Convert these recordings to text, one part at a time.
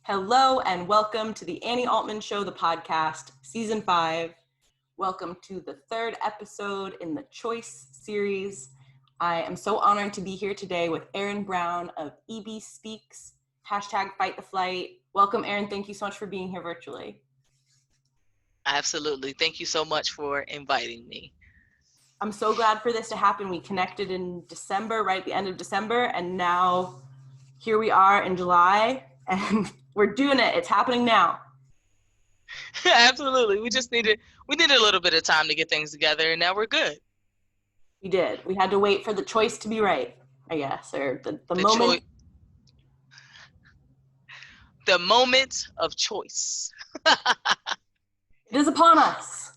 Hello and welcome to the Annie Altman Show, the podcast, Season 5. Welcome to the third episode in the Choice series. I am so honored to be here today with Erin Brown of EB Speaks, #Fight the Flight. Welcome, Erin. Thank you so much for being here virtually. Absolutely. Thank you so much for inviting me. I'm so glad for this to happen. We connected in December, right at the end of December, and now here we are in July, and we're doing it. It's happening now. Absolutely. We needed a little bit of time to get things together, and now we're good. We did. We had to wait for the choice to be right, I guess, or the moment. The moment of choice. It is upon us.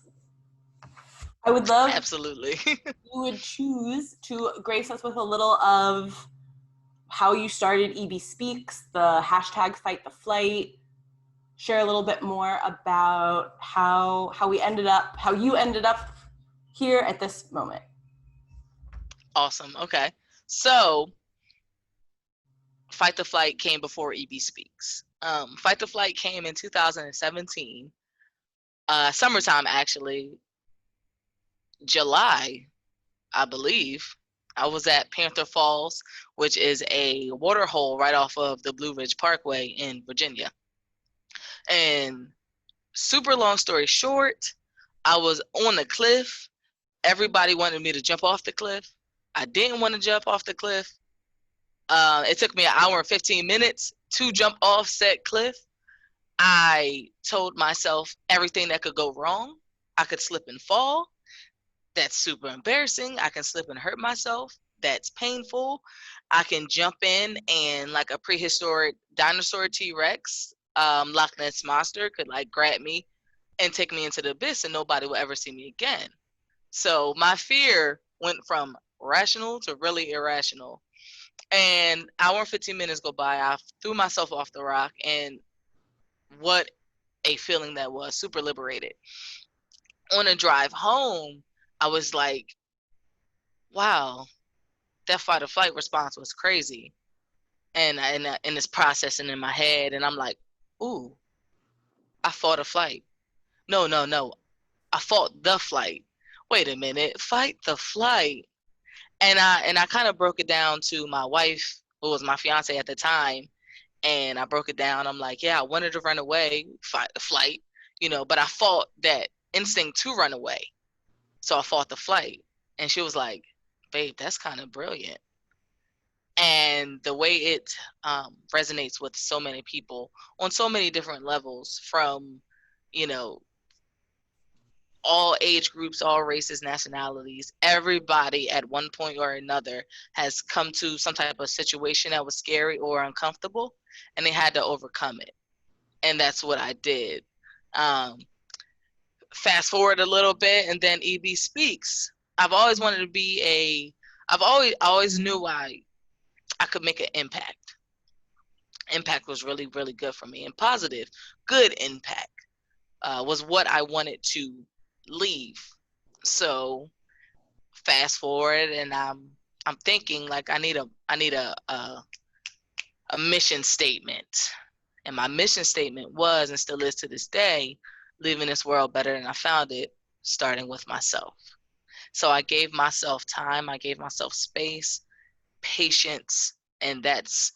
I would love Absolutely. you would choose to grace us with a little of how you started EB Speaks, the #Fight the Flight. Share a little bit more about how you ended up here at this moment. Awesome. Okay. So Fight the Flight came before EB Speaks. Fight the Flight came in 2017, summertime actually, July, I believe. I was at Panther Falls, which is a water hole right off of the Blue Ridge Parkway in Virginia. And super long story short, I was on the cliff. Everybody wanted me to jump off the cliff. I didn't want to jump off the cliff. It took me an hour and 15 minutes to jump off said cliff. I told myself everything that could go wrong. I could slip and fall. That's super embarrassing. I can slip and hurt myself. That's painful. I can jump in and like a prehistoric dinosaur T-Rex, Loch Ness monster could like grab me and take me into the abyss and nobody will ever see me again. So my fear went from rational to really irrational. And an hour and 15 minutes go by. I threw myself off the rock and what a feeling that was, super liberated. On a drive home, I was like, wow, that fight or flight response was crazy. And it's processing in my head. And I'm like, ooh, I fought a flight. No. I fought the flight. Wait a minute, fight the flight. And I kind of broke it down to my wife, who was my fiance at the time. And I broke it down. I'm like, yeah, I wanted to run away, fight the flight, but I fought that instinct to run away. So I fought the flight. And she was like, babe, that's kind of brilliant. And the way it resonates with so many people on so many different levels, from, all age groups, all races, nationalities, everybody at one point or another has come to some type of situation that was scary or uncomfortable, and they had to overcome it. And that's what I did. Fast forward a little bit, and then EB Speaks. I've always wanted to be I've always knew I could make an impact. Impact was really, really good for me, and positive, good impact was what I wanted to leave. So fast forward, and I'm thinking like I need a mission statement. And my mission statement was, and still is to this day, leaving this world better than I found it, starting with myself. So I gave myself time, I gave myself space, patience, and that's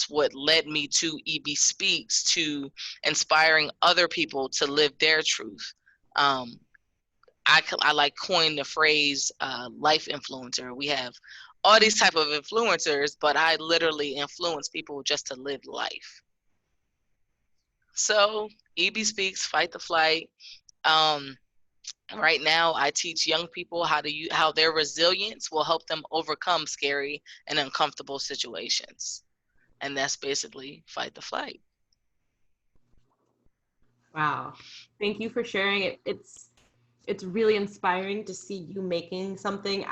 what led me to EB Speaks, to inspiring other people to live their truth. I like coined the phrase life influencer. We have all these type of influencers, but I literally influence people just to live life. So EB Speaks, Fight the Flight. Right now, I teach young people how their resilience will help them overcome scary and uncomfortable situations. And that's basically Fight the Flight. Wow. Thank you for sharing it. It's really inspiring to see you making something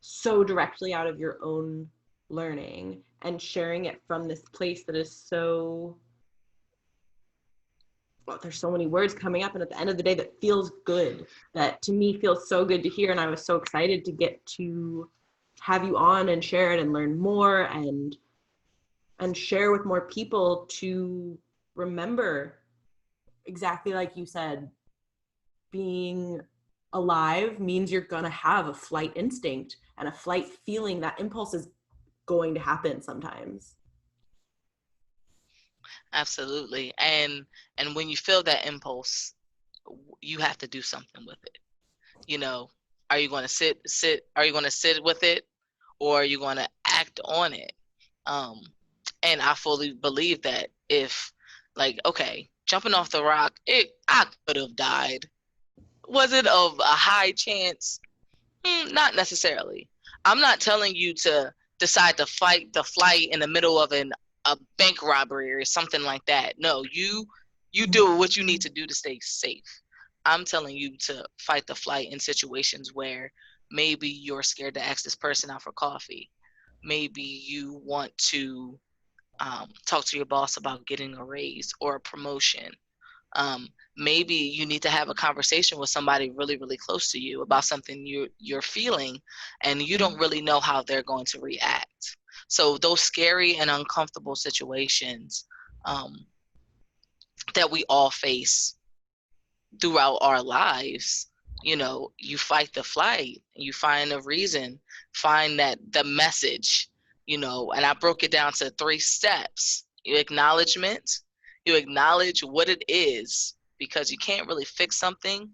so directly out of your own learning and sharing it from this place that is so, well, there's so many words coming up, and at the end of the day that feels good, that to me feels so good to hear. And I was so excited to get to have you on and share it and learn more. And and share with more people to remember, exactly like you said, being alive means you're going to have a flight instinct and a flight feeling. That impulse is going to happen sometimes. Absolutely. And when you feel that impulse, you have to do something with it. You know, are you going to sit with it, or are you going to act on it? And I fully believe that if, like, okay, jumping off the rock, I could have died. Was it of a high chance? Not necessarily. I'm not telling you to decide to fight the flight in the middle of a bank robbery or something like that. No, you do what you need to do to stay safe. I'm telling you to fight the flight in situations where maybe you're scared to ask this person out for coffee. Maybe you want to talk to your boss about getting a raise or a promotion. Maybe you need to have a conversation with somebody really, really close to you about something you're feeling, and you don't really know how they're going to react. So those scary and uncomfortable situations that we all face throughout our lives, you fight the flight, you find a reason, find that the message, and I broke it down to 3 steps. You acknowledge what it is, because you can't really fix something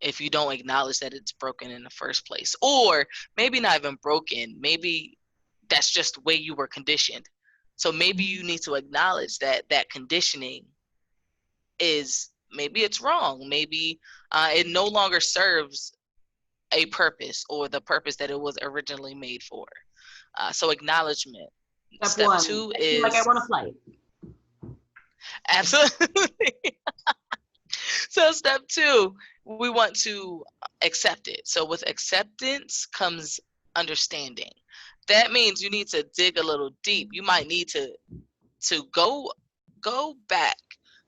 if you don't acknowledge that it's broken in the first place. Or maybe not even broken, maybe that's just the way you were conditioned. So maybe you need to acknowledge that conditioning is, maybe it's wrong. Maybe it no longer serves a purpose or the purpose that it was originally made for. So acknowledgement. Step 1, 2 I feel like I is want to flight. absolutely. So step 2, we want to accept it. So with acceptance comes understanding. That means you need to dig a little deep. You might need to go back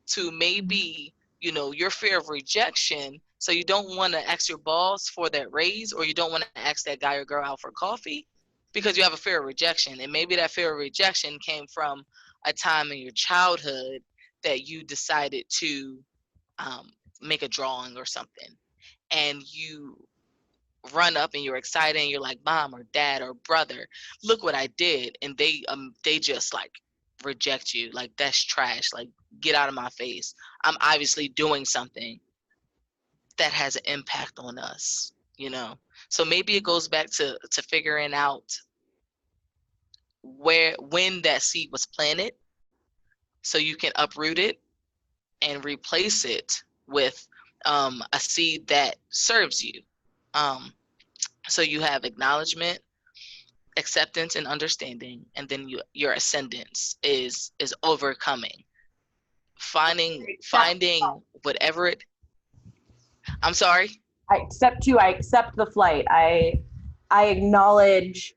to maybe, your fear of rejection. So you don't want to ask your boss for that raise, or you don't want to ask that guy or girl out for coffee because you have a fear of rejection. And maybe that fear of rejection came from a time in your childhood that you decided to make a drawing or something, and you run up and you're excited and you're like, mom or dad or brother, look what I did, and they just like reject you, like, that's trash, like, get out of my face. I'm obviously doing something that has an impact on us. So maybe it goes back to figuring out when that seed was planted, so you can uproot it and replace it with a seed that serves you. So you have acknowledgement, acceptance, and understanding, and then your ascendance is overcoming, finding whatever it. I'm sorry. Step 2, I accept the flight. I acknowledge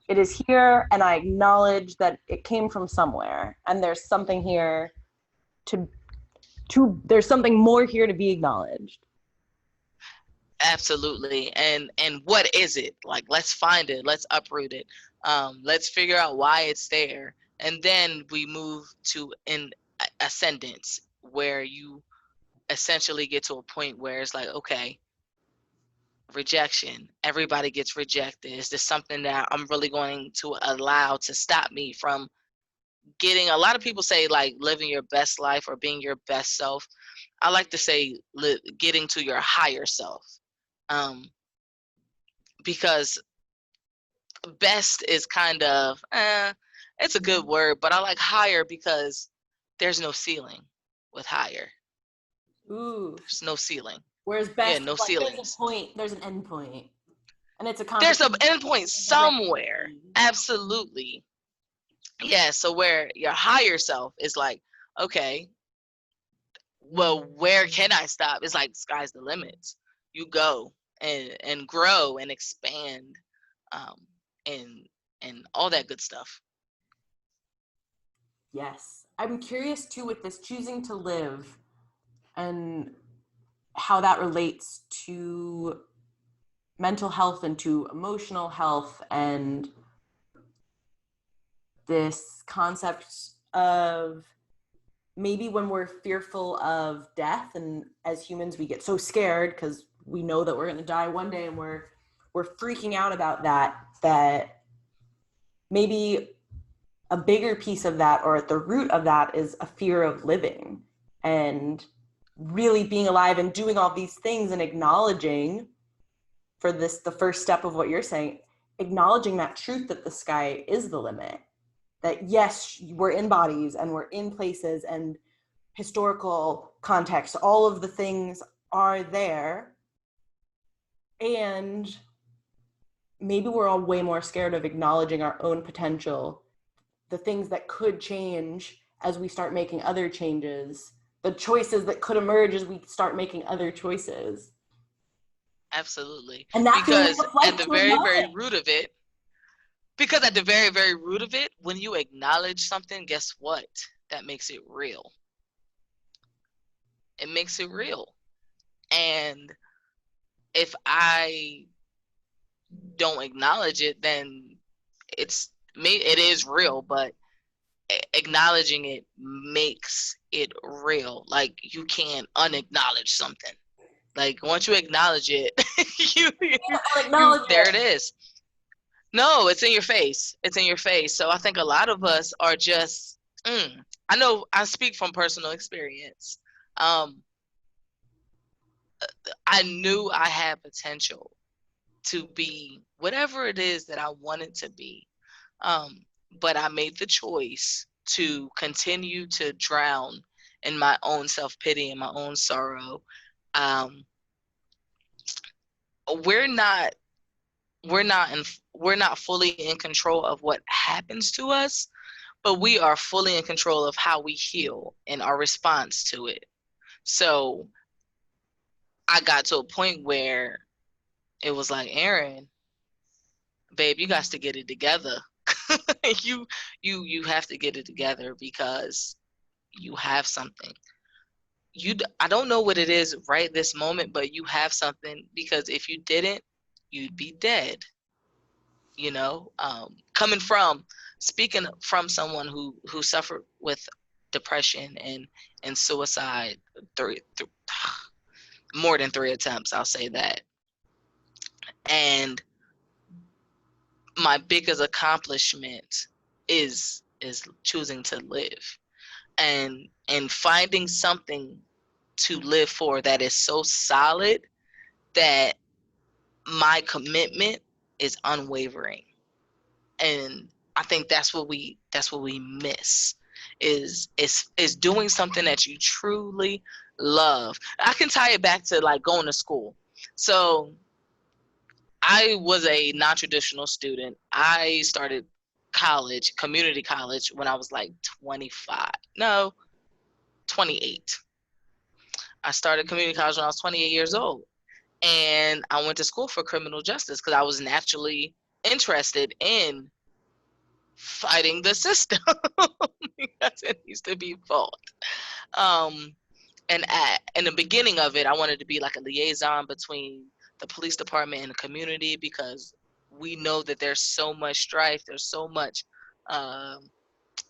it is here, and I acknowledge that it came from somewhere, and there's something here to there's something more here to be acknowledged. Absolutely. And what is it? Like, let's find it, let's uproot it, let's figure out why it's there, and then we move to an ascendance, where you essentially get to a point where it's like, okay, rejection, everybody gets rejected. Is this something that I'm really going to allow to stop me from getting? A lot of people say, like, living your best life or being your best self. I like to say getting to your higher self, because best is kind of it's a good word, but I like higher because there's no ceiling with higher. Ooh. There's no ceiling. Whereas best, no like, ceilings. there's a point, there's an end point, and it's a there's an end point somewhere. Absolutely. Yeah. So where your higher self is like, okay, well, where can I stop? It's like sky's the limit. You go and grow and expand, and all that good stuff. Yes. I'm curious too with this choosing to live and how that relates to mental health and to emotional health, and this concept of maybe when we're fearful of death, and as humans we get so scared because we know that we're going to die one day, and we're freaking out about that maybe a bigger piece of that, or at the root of that, is a fear of living and really being alive and doing all these things, and acknowledging, for this, the first step of what you're saying, acknowledging that truth that the sky is the limit, that yes, we're in bodies and we're in places and historical context, all of the things are there, and maybe we're all way more scared of acknowledging our own potential, the things that could change as we start making other changes, the choices that could emerge as we start making other choices. Absolutely. And that feeling Because of flight at the to very, very unknowing. root of it, because at the very, very root of it, when you acknowledge something, guess what? That makes it real. It makes it real. And if I don't acknowledge it, then it is real, but acknowledging it makes it real. Like, you can't unacknowledge something. Like, once you acknowledge it, there it is. No, it's in your face. It's in your face. So I think a lot of us are just, I know I speak from personal experience. I knew I had potential to be whatever it is that I wanted to be. But I made the choice to continue to drown in my own self-pity and my own sorrow. We're not fully in control of what happens to us, but we are fully in control of how we heal and our response to it. So I got to a point where it was like, Erin, babe, you got to get it together. you have to get it together, because you have something. I don't know what it is right this moment, but you have something, because if you didn't, you'd be dead. Coming from, speaking from someone who suffered with depression and suicide, more than 3 attempts, I'll say that. And my biggest accomplishment is choosing to live, and finding something to live for that is so solid that my commitment is unwavering. And I think that's what we miss, is doing something that you truly love. I can tie it back to like going to school. So I was a non-traditional student. I started community college, when I was like 28. I started community college when I was 28 years old. And I went to school for criminal justice because I was naturally interested in fighting the system because it needs to be fought. And in the beginning of it, I wanted to be like a liaison between the police department and the community, because we know that there's so much strife, there's so much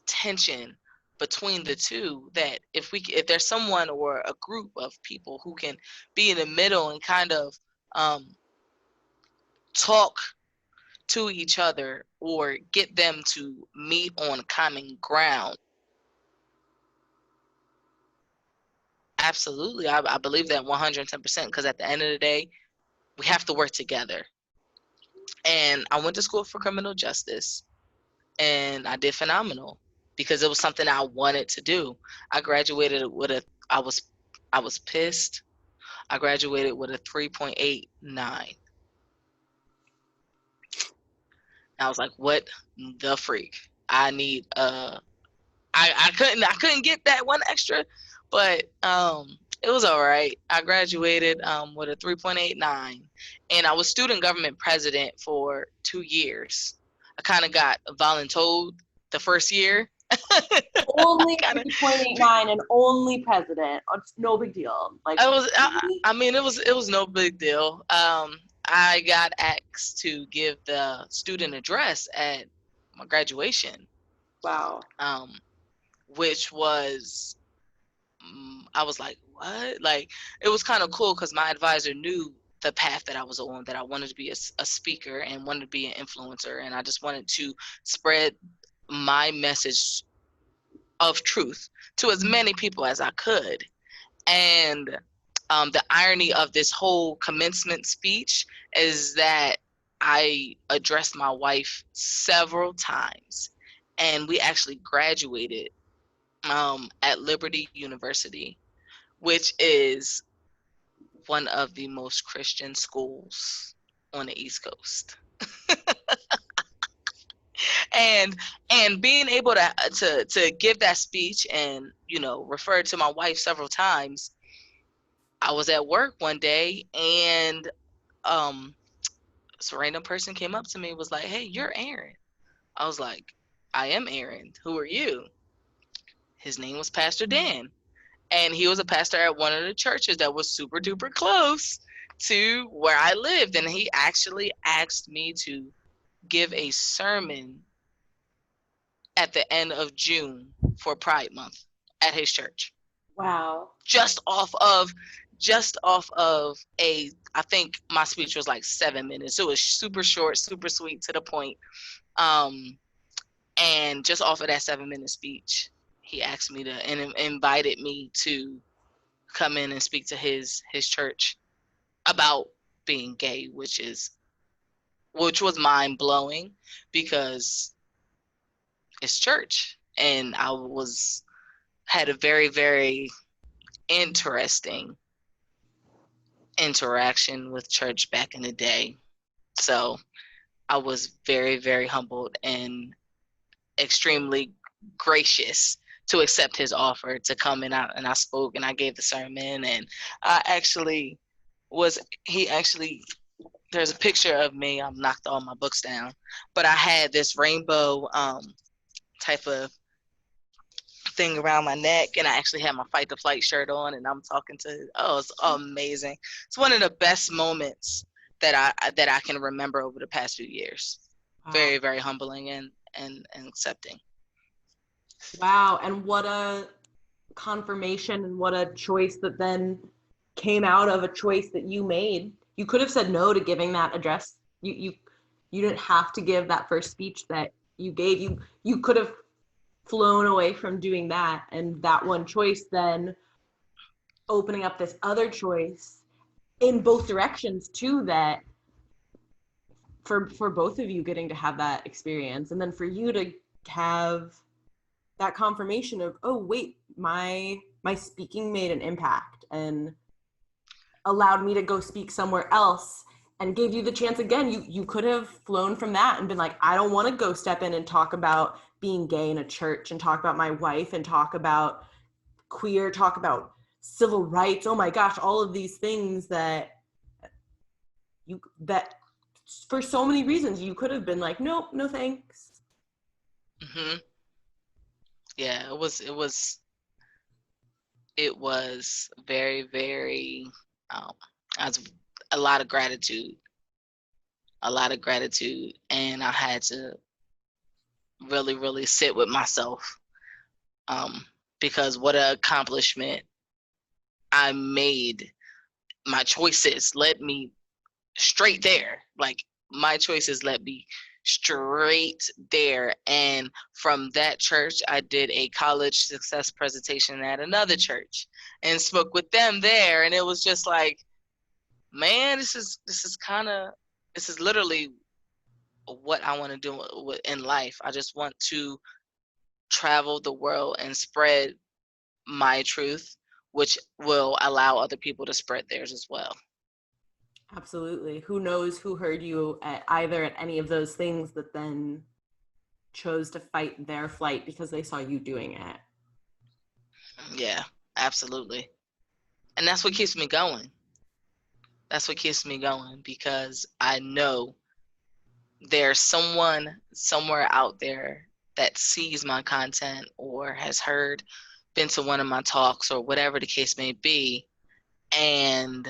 tension between the two, that if there's someone or a group of people who can be in the middle and kind of talk to each other or get them to meet on common ground. Absolutely. I believe that 110%, because at the end of the day, we have to work together. And I went to school for criminal justice, and I did phenomenal because it was something I wanted to do. I graduated with I was pissed. I graduated with a 3.89. I was like, what the freak? I need I couldn't get that one extra, but it was all right. I graduated with a 3.89, and I was student government president for 2 years. I kind of got voluntold the first year. Only 3.89 and only president. It's no big deal. Like, I mean, it was no big deal. I got asked to give the student address at my graduation, Wow. Which was, I was like, what? Like, it was kind of cool because my advisor knew the path that I was on, that I wanted to be a speaker and wanted to be an influencer. And I just wanted to spread my message of truth to as many people as I could. And the irony of this whole commencement speech is that I addressed my wife several times, and we actually graduated at Liberty University, which is one of the most Christian schools on the East Coast. and being able to give that speech and, you know, refer to my wife several times. I was at work one day, and this random person came up to me and was like, "Hey, you're Erin." I was like, "I am Erin. Who are you?" His name was Pastor Dan, and he was a pastor at one of the churches that was super duper close to where I lived. And he actually asked me to give a sermon at the end of June for Pride Month at his church. Wow. Just off of I think my speech was like 7 minutes. It was super short, super sweet, to the point. And just off of that 7-minute speech, he asked me to, and invited me to come in and speak to his church about being gay, which was mind blowing because it's church. And I had a very, very interesting interaction with church back in the day. So I was very, very humbled and extremely gracious to accept his offer to come in. And I spoke and I gave the sermon, and there's a picture of me. I'm knocked all my books down, but I had this rainbow type of thing around my neck, and I actually had my Fight the Flight shirt on, and I'm talking to, it's amazing. It's one of the best moments that I can remember over the past few years. Wow. Very, very humbling and accepting. Wow. And what a confirmation, and what a choice that then came out of a choice that you made. You could have said no to giving that address. You didn't have to give that first speech that you gave. You could have flown away from doing that, and that one choice then opening up this other choice in both directions too, that for both of you getting to have that experience, and then for you to have that confirmation of, oh wait, my speaking made an impact and allowed me to go speak somewhere else, and gave you the chance again. You could have flown from that and been like, I don't want to go step in and talk about being gay in a church and talk about my wife and talk about queer, talk about civil rights. Oh my gosh, all of these things that for so many reasons you could have been like, nope, no thanks. Mm-hmm. Yeah, it was very, very, as a lot of gratitude, and I had to really, really sit with myself, because what an accomplishment I made. My choices led me straight there. Like, my choices led me straight there. And from that church, I did a college success presentation at another church and spoke with them there. And it was just like, man, this is literally what I want to do in life. I just want to travel the world and spread my truth, which will allow other people to spread theirs as well. Absolutely. Who knows who heard you at any of those things that then chose to fight their flight because they saw you doing it. Yeah, absolutely. And that's what keeps me going. Because I know there's someone somewhere out there that sees my content or has been to one of my talks or whatever the case may be, and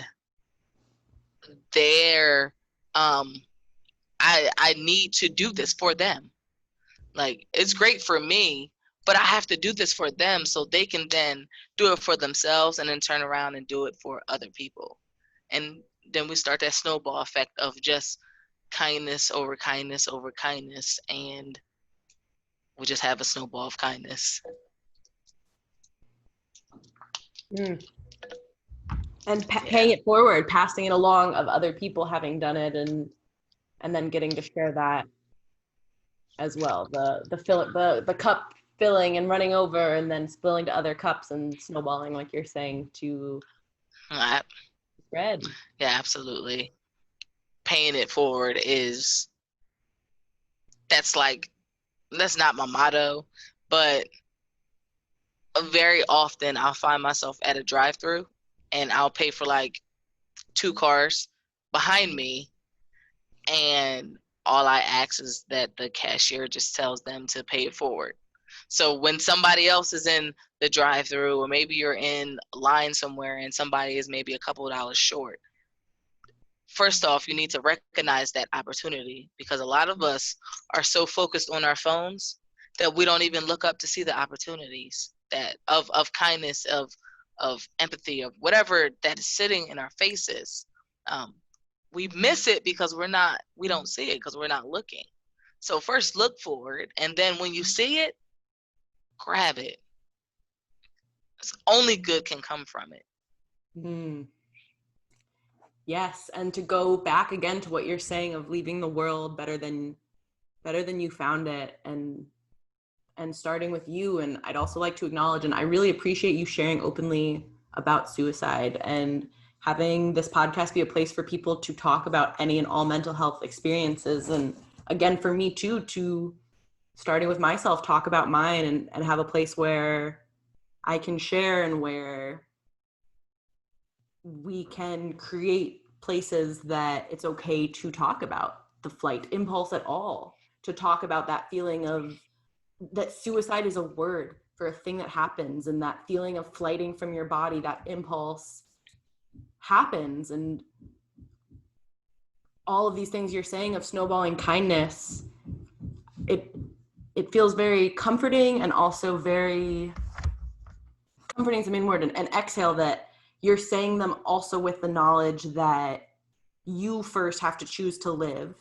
I need to do this for them. Like, it's great for me, but I have to do this for them so they can then do it for themselves and then turn around and do it for other people. And then we start that snowball effect of just kindness over kindness over kindness, and we just have a snowball of kindness. And paying it forward, passing it along of other people having done it, and then getting to share that as well. The cup filling and running over, and then spilling to other cups and snowballing, like you're saying, to spread. Yeah, absolutely. Paying it forward that's not my motto, but very often I'll find myself at a drive-through and I'll pay for like 2 cars behind me, and all I ask is that the cashier just tells them to pay it forward. So when somebody else is in the drive-through, or maybe you're in line somewhere and somebody is maybe a couple of dollars short, first off, you need to recognize that opportunity, because a lot of us are so focused on our phones that we don't even look up to see the opportunities that of kindness, of empathy, of whatever that is sitting in our faces. We miss it because we don't see it because we're not looking. So first look for it, and then when you see it, grab it. It's only good can come from it. Yes, and to go back again to what you're saying of leaving the world better than you found it, and starting with you. And I'd also like to acknowledge, and I really appreciate you sharing openly about suicide and having this podcast be a place for people to talk about any and all mental health experiences. And again, for me too, to starting with myself, talk about mine, and have a place where I can share, and where we can create places that it's okay to talk about the flight impulse at all, to talk about that feeling of that suicide is a word for a thing that happens, and that feeling of flighting from your body, that impulse happens. And all of these things you're saying of snowballing kindness, it feels very comforting, and also very comforting is the main word, and exhale that you're saying them also with the knowledge that you first have to choose to live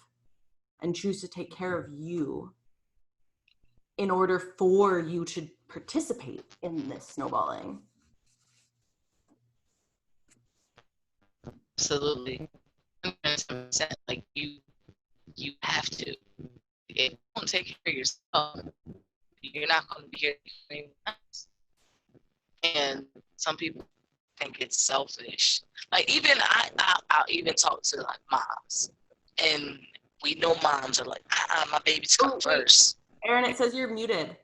and choose to take care of you in order for you to participate in this snowballing. Absolutely. 100%. Like you have to. If you don't take care of yourself, you're not going to be here for anyone else. And some people think it's selfish. Like, even I'll even talk to like moms, and we know moms are like, my baby's come first. Erin, it says you're muted.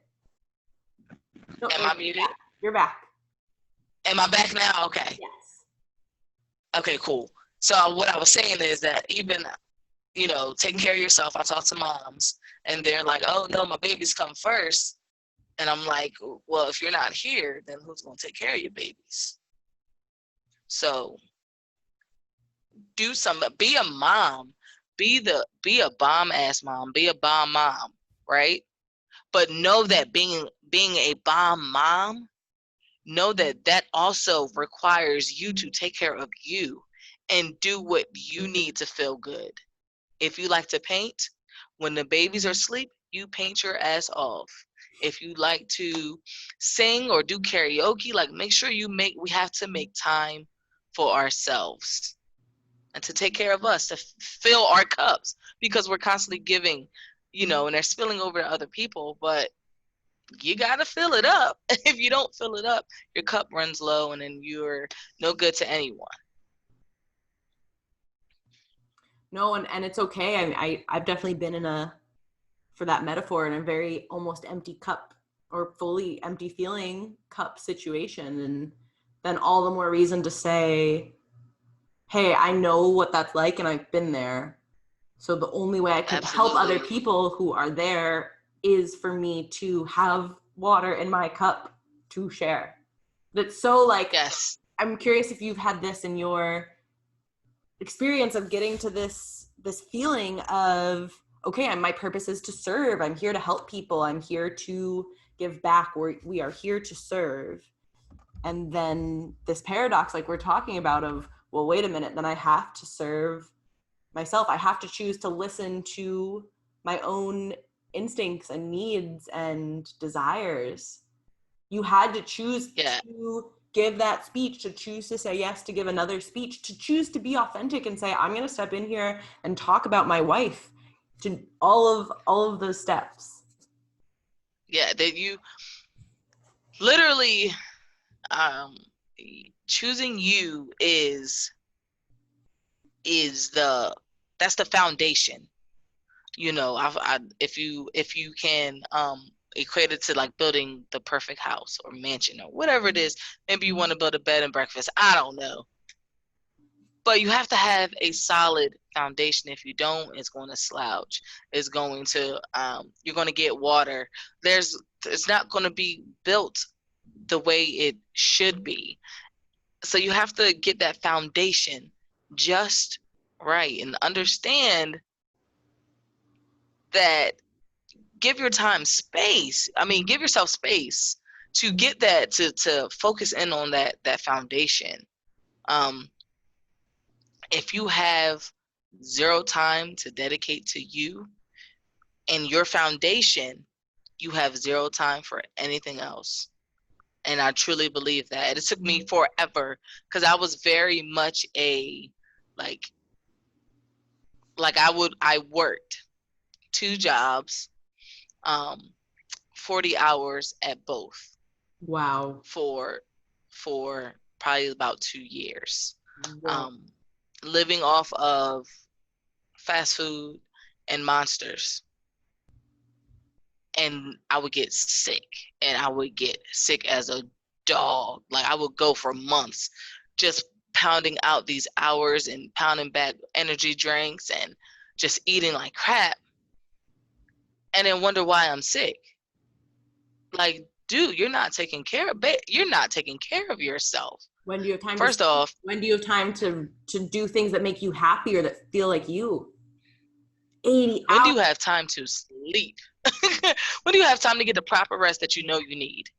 No, am I muted? You're back. Am I back now? Okay. Yes. Okay, cool. So what I was saying is that even, taking care of yourself, I talk to moms, and they're like, oh, no, my babies come first. And I'm like, well, if you're not here, then who's going to take care of your babies? So do something. Be a mom. Be a bomb-ass mom. Be a bomb mom, right? But know that being a bomb mom, know that also requires you to take care of you and do what you need to feel good. If you like to paint, when the babies are asleep, you paint your ass off. If you like to sing or do karaoke, like, make sure we have to make time for ourselves and to take care of us, to fill our cups, because we're constantly giving, and they're spilling over to other people, but you got to fill it up. If you don't fill it up, your cup runs low, and then you're no good to anyone. No, and it's okay. I've definitely been for that metaphor, in a very almost empty cup, or fully empty feeling cup situation. And then all the more reason to say, hey, I know what that's like, and I've been there. So the only way I can help other people who are there is for me to have water in my cup to share. That's so like, yes. I'm curious if you've had this in your experience of getting to this feeling of, okay, my purpose is to serve. I'm here to help people. I'm here to give back. We are here to serve. And then this paradox, like we're talking about, of, well, wait a minute, then I have to serve myself. I have to choose to listen to my own instincts and needs and desires. You had to choose to give that speech, to choose to say yes, to give another speech, to choose to be authentic and say, I'm going to step in here and talk about my wife, to all of those steps. Yeah, that you literally, choosing you is that's the foundation. You know, if you can equate it to like building the perfect house or mansion or whatever it is, maybe you want to build a bed and breakfast, I don't know, but you have to have a solid foundation. If you don't, it's going to slouch. It's going to you're going to get water. It's not going to be built the way it should be. So you have to get that foundation just right and understand that. Give your time space. I mean, give yourself space to get that, to focus in on that foundation. If you have zero time to dedicate to you and your foundation, you have zero time for anything else. And I truly believe that. And it took me forever, because I was very much a like I worked 2 jobs, 40 hours at both. Wow. For probably about 2 years. Wow. Living off of fast food and Monsters. And I would get sick, and I would get sick as a dog. Like, I would go for months just pounding out these hours and pounding back energy drinks and just eating like crap, and then wonder why I'm sick. Like, dude, you're not taking care of yourself. When do you have time First off, when do you have time to do things that make you happy or that feel like you? 80 when hours. do you have time to sleep? When do you have time to get the proper rest that you know you need?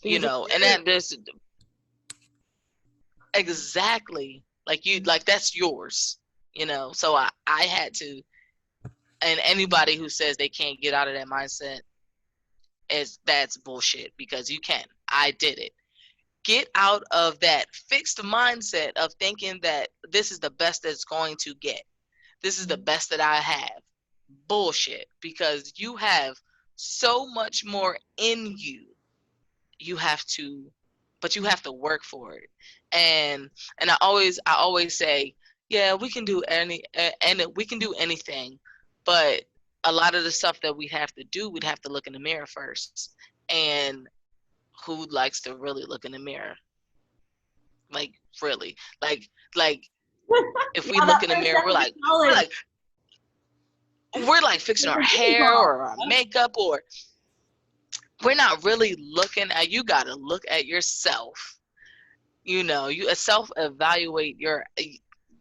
You know, and that there's exactly like that's yours, you know. So I had to, and anybody who says they can't get out of that mindset, that's bullshit, because you can. I did it. Get out of that fixed mindset of thinking that this is the best that's going to get. This is the best that I have. Bullshit, because you have so much more in you. You have to work for it. And I always say, yeah, we can do anything, but a lot of the stuff that we have to do, we'd have to look in the mirror first. And who likes to really look in the mirror? Like, really? Like if we look in the mirror, we're like fixing our hair or our makeup, or we're not really looking at, you got to look at yourself. You know, you self-evaluate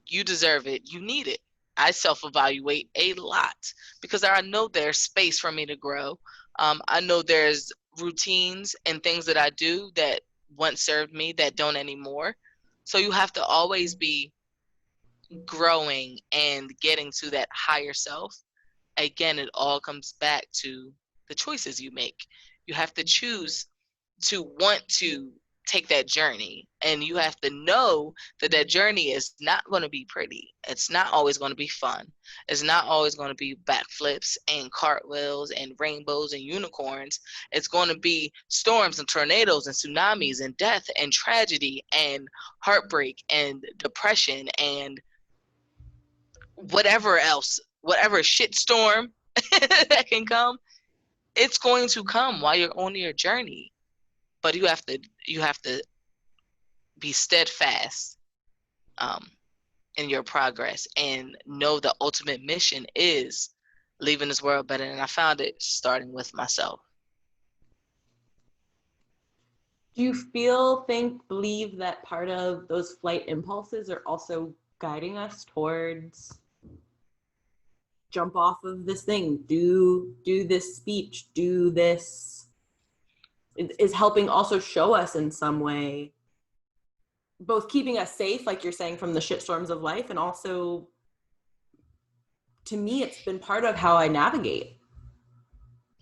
you deserve it. You need it. I self-evaluate a lot, because I know there's space for me to grow. I know there's routines and things that I do that once served me that don't anymore. So you have to always be growing and getting to that higher self. Again, it all comes back to the choices you make. You have to choose to want to take that journey, and you have to know that that journey is not going to be pretty. It's not always going to be fun. It's not always going to be backflips and cartwheels and rainbows and unicorns. It's going to be storms and tornadoes and tsunamis and death and tragedy and heartbreak and depression and whatever else, whatever shitstorm that can come. It's going to come while you're on your journey. But you have to be steadfast in your progress, and know the ultimate mission is leaving this world better than I found it, starting with myself. Do you believe that part of those flight impulses are also guiding us towards jump off of this thing, do this speech, do this, is helping also show us in some way, both keeping us safe, like you're saying, from the shitstorms of life, and also, to me, it's been part of how I navigate.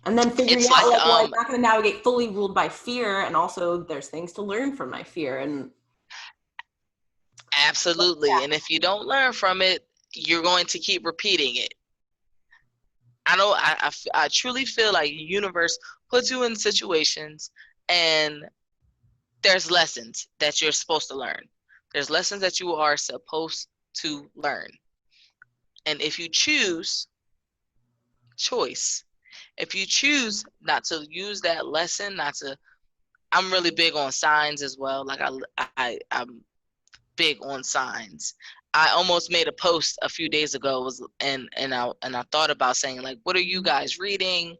And then figuring It's out, like like, well, I'm not going to navigate fully ruled by fear, and also there's things to learn from my fear. And absolutely. yeah. And if you don't learn from it, you're going to keep repeating it. I know I truly feel like the universe puts you in situations, and there's lessons that you're supposed to learn. There's lessons that you are supposed to learn. And if you choose choice, if you choose not to use that lesson, not to, I'm really big on signs as well. Like I'm big on signs. I almost made a post a few days ago, and I thought about saying, like, what are you guys reading?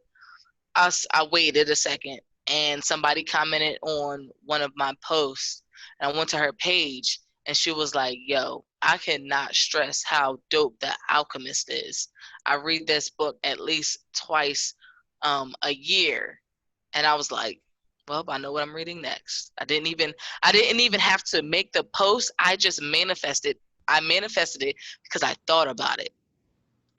I waited a second, and somebody commented on one of my posts, and I went to her page, and she was like, yo, I cannot stress how dope The Alchemist is. I read this book at least twice a year. And I was like, well, I know what I'm reading next. I didn't even have to make the post. I just manifested. I manifested it because I thought about it.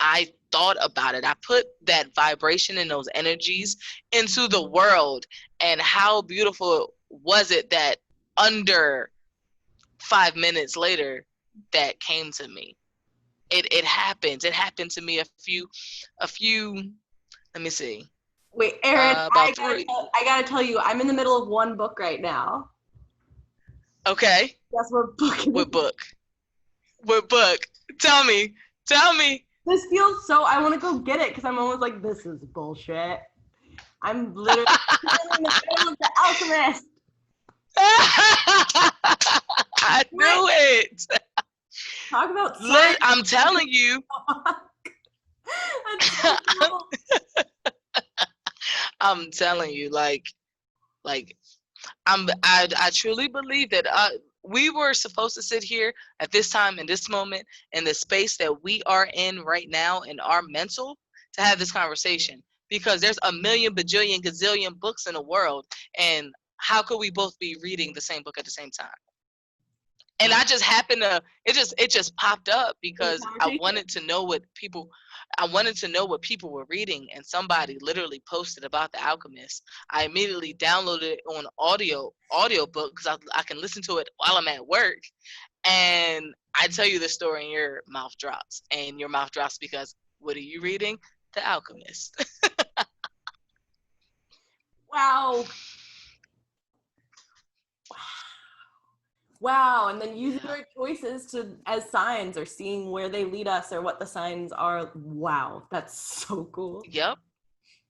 I thought about it. I put that vibration and those energies into the world. And how beautiful was it that under 5 minutes later, that came to me. It happens. It happened to me a few, let me see. Wait, Erin, About 3. I gotta tell you, I'm in the middle of one book right now. Okay. Guess what book? What book? What book? Tell me. This feels so, I want to go get it because I'm almost like, this is bullshit. I'm literally in the middle of The Alchemist. I knew it. Talk about I'm telling you. That's so cool. I'm telling you, like I truly believe that we were supposed to sit here at this time, in this moment, in the space that we are in right now, in our mental, to have this conversation, because there's a million bajillion gazillion books in the world, and how could we both be reading the same book at the same time? And I just happened to, it just popped up because I wanted to know what people were reading, and somebody literally posted about The Alchemist. I immediately downloaded it on audiobook because I can listen to it while I'm at work. And I tell you the story and your mouth drops. And your mouth drops because, what are you reading? The Alchemist. Wow. Wow. And then using our choices as signs, or seeing where they lead us or what the signs are. Wow. That's so cool. Yep.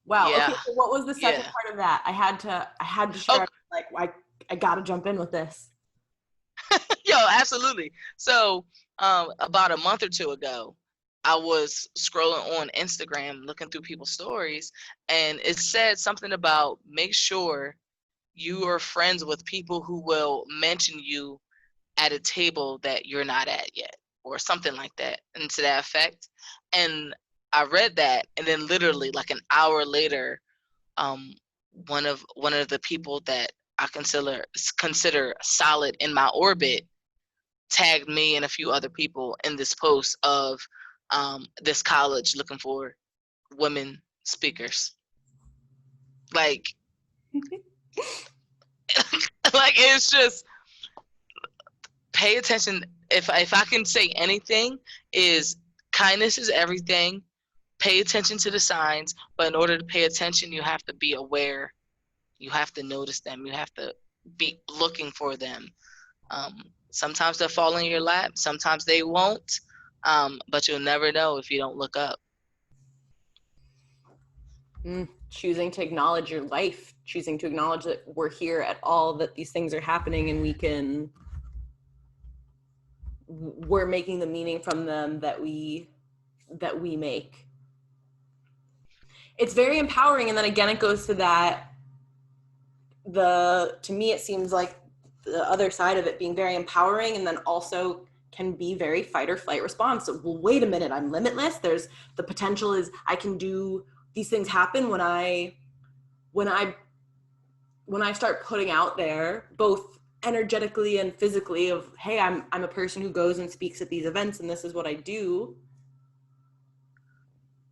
Wow. Yeah. Okay. So what was the second part of that? I had to share. Okay. Like, I gotta jump in with this. Yo, absolutely. So about a month or two ago, I was scrolling on Instagram looking through people's stories, and it said something about, make sure you are friends with people who will mention you at a table that you're not at yet, or something like that, and to that effect. And I read that, and then literally like an hour later, one of the people that I consider solid in my orbit tagged me and a few other people in this post of this college looking for women speakers. Like, like, it's just, pay attention. If I can say anything, is kindness is everything. Pay attention to the signs, but in order to pay attention, you have to be aware. You have to notice them. You have to be looking for them. Sometimes they'll fall in your lap. Sometimes they won't. But you'll never know if you don't look up. Choosing to acknowledge your life, choosing to acknowledge that we're here at all, that these things are happening, and we're making the meaning from them that we make. It's very empowering. And then again, it goes to that, to me, it seems like the other side of it being very empowering, and then also can be very fight or flight response. So, well, wait a minute, I'm limitless. There's the potential is I can do these things happen when I start putting out there, both energetically and physically, of, hey, I'm a person who goes and speaks at these events and this is what I do.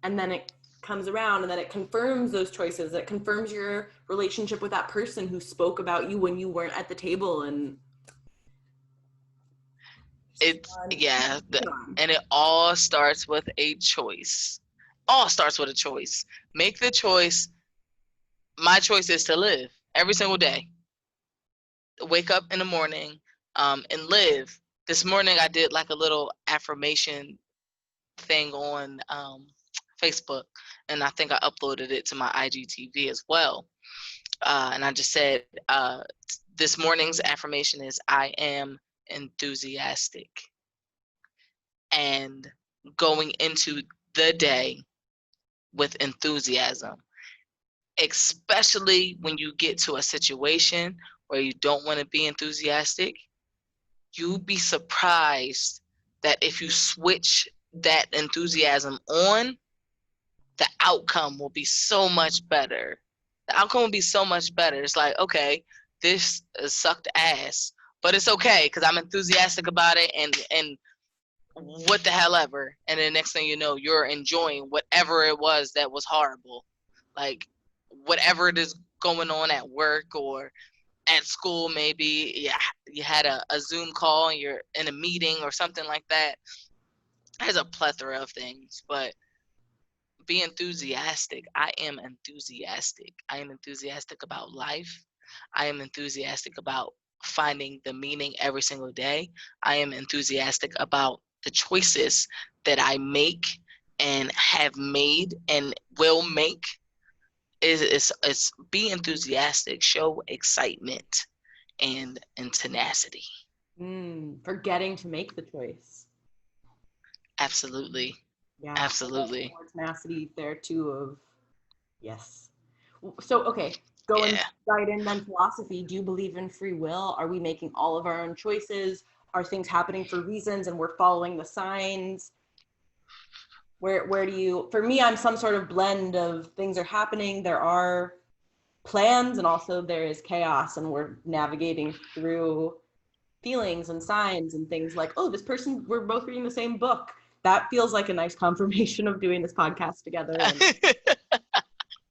And then it comes around and then it confirms those choices. It confirms your relationship with that person who spoke about you when you weren't at the table. And and it all starts with a choice. All starts with a choice. Make the choice. My choice is to live every single day. Wake up in the morning, and live. This morning I did like a little affirmation thing on Facebook, and I think I uploaded it to my IGTV as well. And I just said, this morning's affirmation is, I am enthusiastic. And going into the day with enthusiasm, especially when you get to a situation where you don't want to be enthusiastic, you'll be surprised that if you switch that enthusiasm on, the outcome will be so much better. The outcome will be so much better. It's like, okay, this sucked ass, but it's okay because I'm enthusiastic about it, and what the hell ever. And the next thing you know, you're enjoying whatever it was that was horrible. Like, whatever it is going on at work or at school, maybe you had a Zoom call and you're in a meeting or something like that. There's a plethora of things, but be enthusiastic. I am enthusiastic. I am enthusiastic about life. I am enthusiastic about finding the meaning every single day. I am enthusiastic about the choices that I make and have made and will make. It's be enthusiastic, show excitement and tenacity. Forgetting to make the choice. Absolutely. Yeah. Absolutely. Tenacity there too of, yes. So, okay, going right in then, philosophy. Do you believe in free will? Are we making all of our own choices? Are things happening for reasons and we're following the signs? Where do you, for me, I'm some sort of blend of things are happening, there are plans, and also there is chaos, and we're navigating through feelings and signs and things like, oh, this person, we're both reading the same book. That feels like a nice confirmation of doing this podcast together. And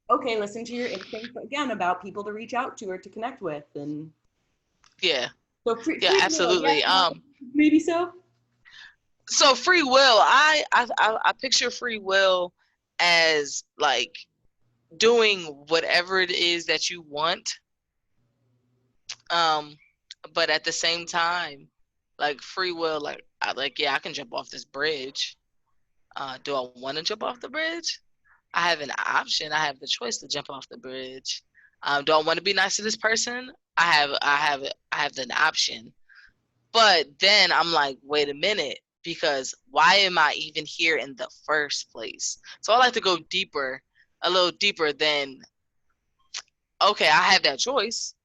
okay, listen to your instincts again about people to reach out to or to connect with. And so free absolutely. Will, maybe so. So free will, I picture free will as like doing whatever it is that you want, but at the same time, like free will, I can jump off this bridge. Do I want to jump off the bridge? I have an option. I have the choice to jump off the bridge. Do I want to be nice to this person? I have an option. But then I'm like, wait a minute, because why am I even here in the first place? So I like to go deeper, a little deeper than, okay, I have that choice.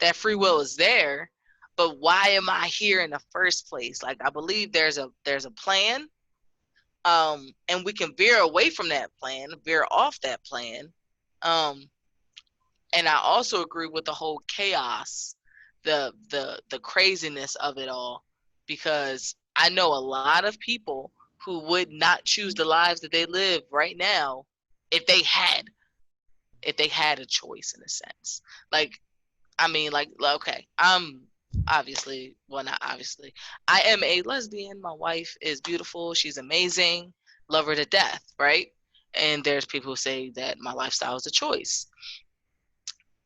That free will is there, but why am I here in the first place? Like, I believe there's a plan, and we can veer away from that plan, veer off that plan. And I also agree with the whole chaos, the craziness of it all, because I know a lot of people who would not choose the lives that they live right now if they had a choice, in a sense. Like, I mean, okay, I'm obviously, well, not obviously, I am a lesbian. My wife is beautiful. She's amazing. Love her to death, right? And there's people who say that my lifestyle is a choice.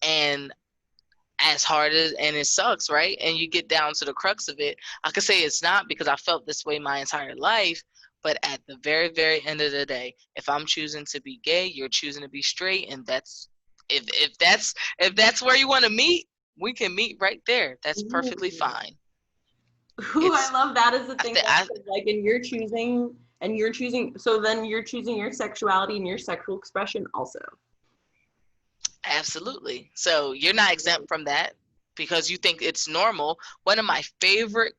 And as hard as, and it sucks, right? And you get down to the crux of it, I could say it's not, because I felt this way my entire life. But at the very, very end of the day, if I'm choosing to be gay, you're choosing to be straight, and that's if that's where you want to meet, we can meet right there. That's perfectly fine. Ooh, I love that as a thing. Like, and you're choosing, so then you're choosing your sexuality and your sexual expression also. Absolutely. So you're not exempt from that because you think it's normal. One of my favorite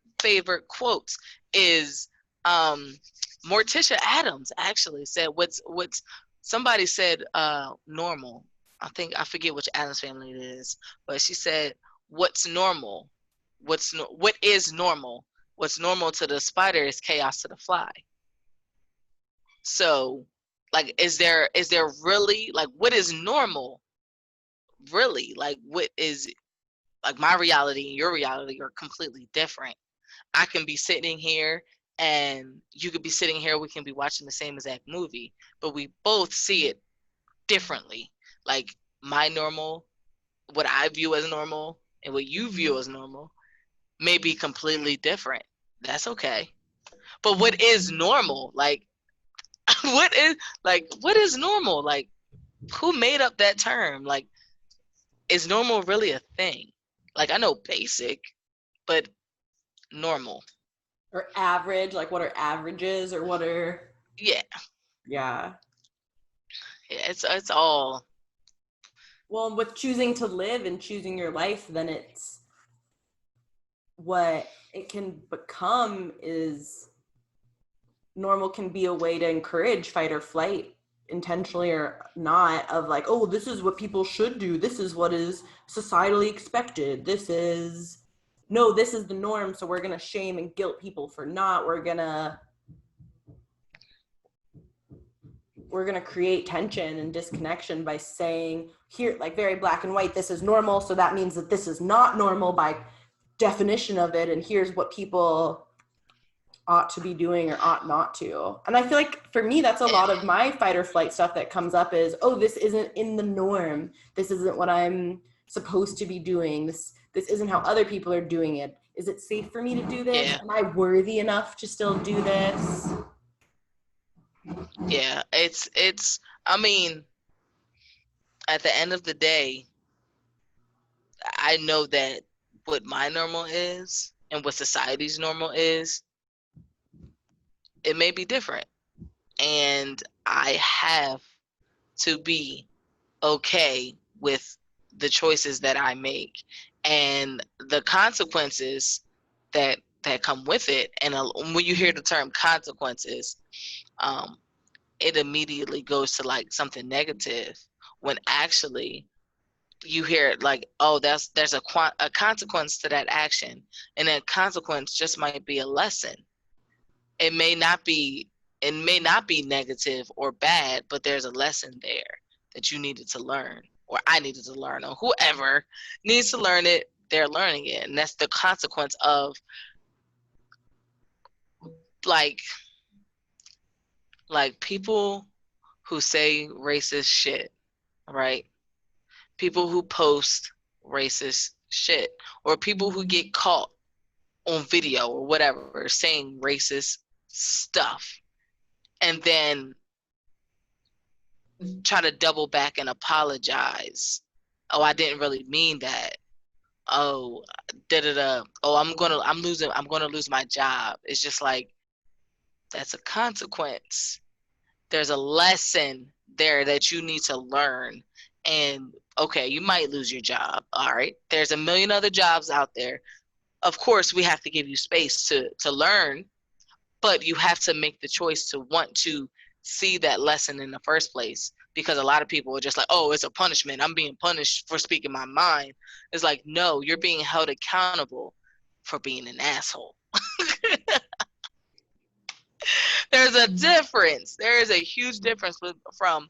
quotes is Morticia Adams actually said what's somebody said normal. I forget which Adams family it is, but she said what's normal, what is normal, what's normal to the spider is chaos to the fly. So like is there really like what is normal really, like what is like my reality and your reality are completely different. I can be sitting here and you could be sitting here, we can be watching the same exact movie, but we both see it differently. Like my normal, what I view as normal and what you view as normal may be completely different. That's okay. But what is normal? Like what is normal? Like who made up that term? Like is normal really a thing? Like I know basic, but normal. Or average, like what are averages or what are Yeah. yeah. It's all. Well, with choosing to live and choosing your life, then it's what it can become is normal can be a way to encourage fight or flight intentionally or not, of like, oh, this is what people should do, this is what is societally expected, this is the norm, so we're gonna shame and guilt people for not, we're gonna create tension and disconnection by saying here, like very black and white, this is normal, so that means that this is not normal by definition of it, and here's what people ought to be doing or ought not to. And I feel like for me, that's a lot of my fight or flight stuff that comes up is, oh, this isn't in the norm. This isn't what I'm supposed to be doing. This isn't how other people are doing it. Is it safe for me to do this? Yeah. Am I worthy enough to still do this? Yeah, it's I mean, at the end of the day, I know that what my normal is and what society's normal is, it may be different. And I have to be okay with the choices that I make and the consequences that come with it. And when you hear the term consequences, um, it immediately goes to like something negative when actually you hear it like, oh, there's a consequence to that action, and that consequence just might be a lesson. It may not be negative or bad, but there's a lesson there that you needed to learn, or I needed to learn, or whoever needs to learn it, they're learning it. And that's the consequence of like people who say racist shit, right? People who post racist shit, or people who get caught on video or whatever saying racist stuff, and then try to double back and apologize. Oh, I didn't really mean that. Oh, da da da. Oh, I'm gonna lose my job. It's just like, that's a consequence. There's a lesson there that you need to learn. And okay, you might lose your job. All right. There's a million other jobs out there. Of course, we have to give you space to learn, but you have to make the choice to want to see that lesson in the first place. Because a lot of people are just like, oh, it's a punishment. I'm being punished for speaking my mind. It's like, no, you're being held accountable for being an asshole. There's a difference. There is a huge difference from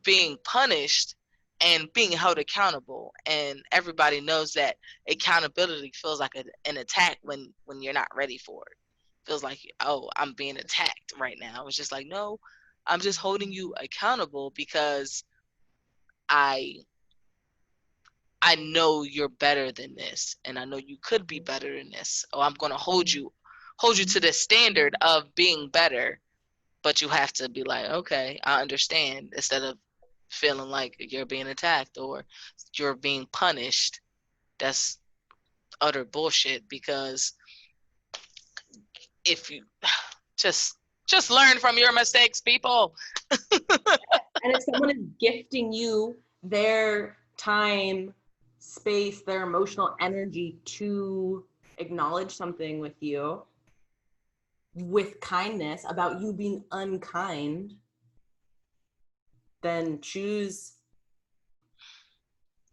being punished and being held accountable. And everybody knows that accountability feels like an attack when you're not ready for it. Feels like, oh, I'm being attacked right now. It's just like, no, I'm just holding you accountable because I know you're better than this, and I know you could be better than this. Oh, I'm going to hold you to the standard of being better. But you have to be like, okay, I understand, instead of feeling like you're being attacked or you're being punished. That's utter bullshit, because if you just learn from your mistakes, people. And if someone is gifting you their time, space, their emotional energy to acknowledge something with you, with kindness about you being unkind, then choose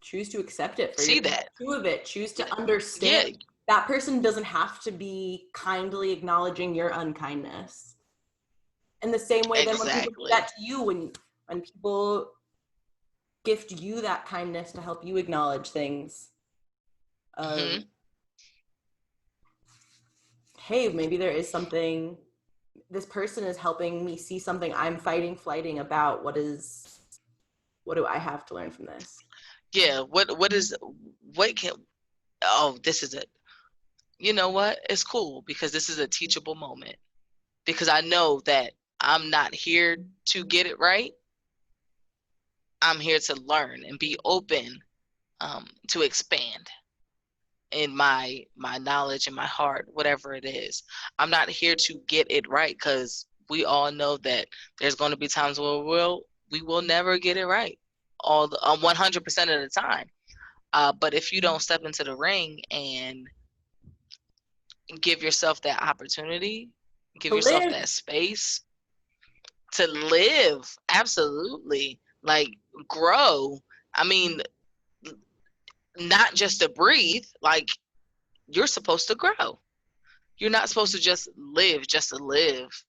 to accept it for See your that. true of it. Choose to understand. Yeah, That person doesn't have to be kindly acknowledging your unkindness. In the same way, then when people do exactly. that to you, when people gift you that kindness to help you acknowledge things of, Hmm. hey, maybe there is something, this person is helping me see something I'm flighting about. What do I have to learn from this? Yeah, what can, oh, this is it. You know what? It's cool because this is a teachable moment. Because I know that I'm not here to get it right. I'm here to learn and be open, to expand in my knowledge and my heart, whatever it is. I'm not here to get it right, because we all know that there's going to be times where we will never get it right, 100% of the time. But if you don't step into the ring and give yourself that opportunity, give To yourself live. that space to live, absolutely, like, grow. I mean, not just to breathe, like, you're supposed to grow. You're not supposed to just to live.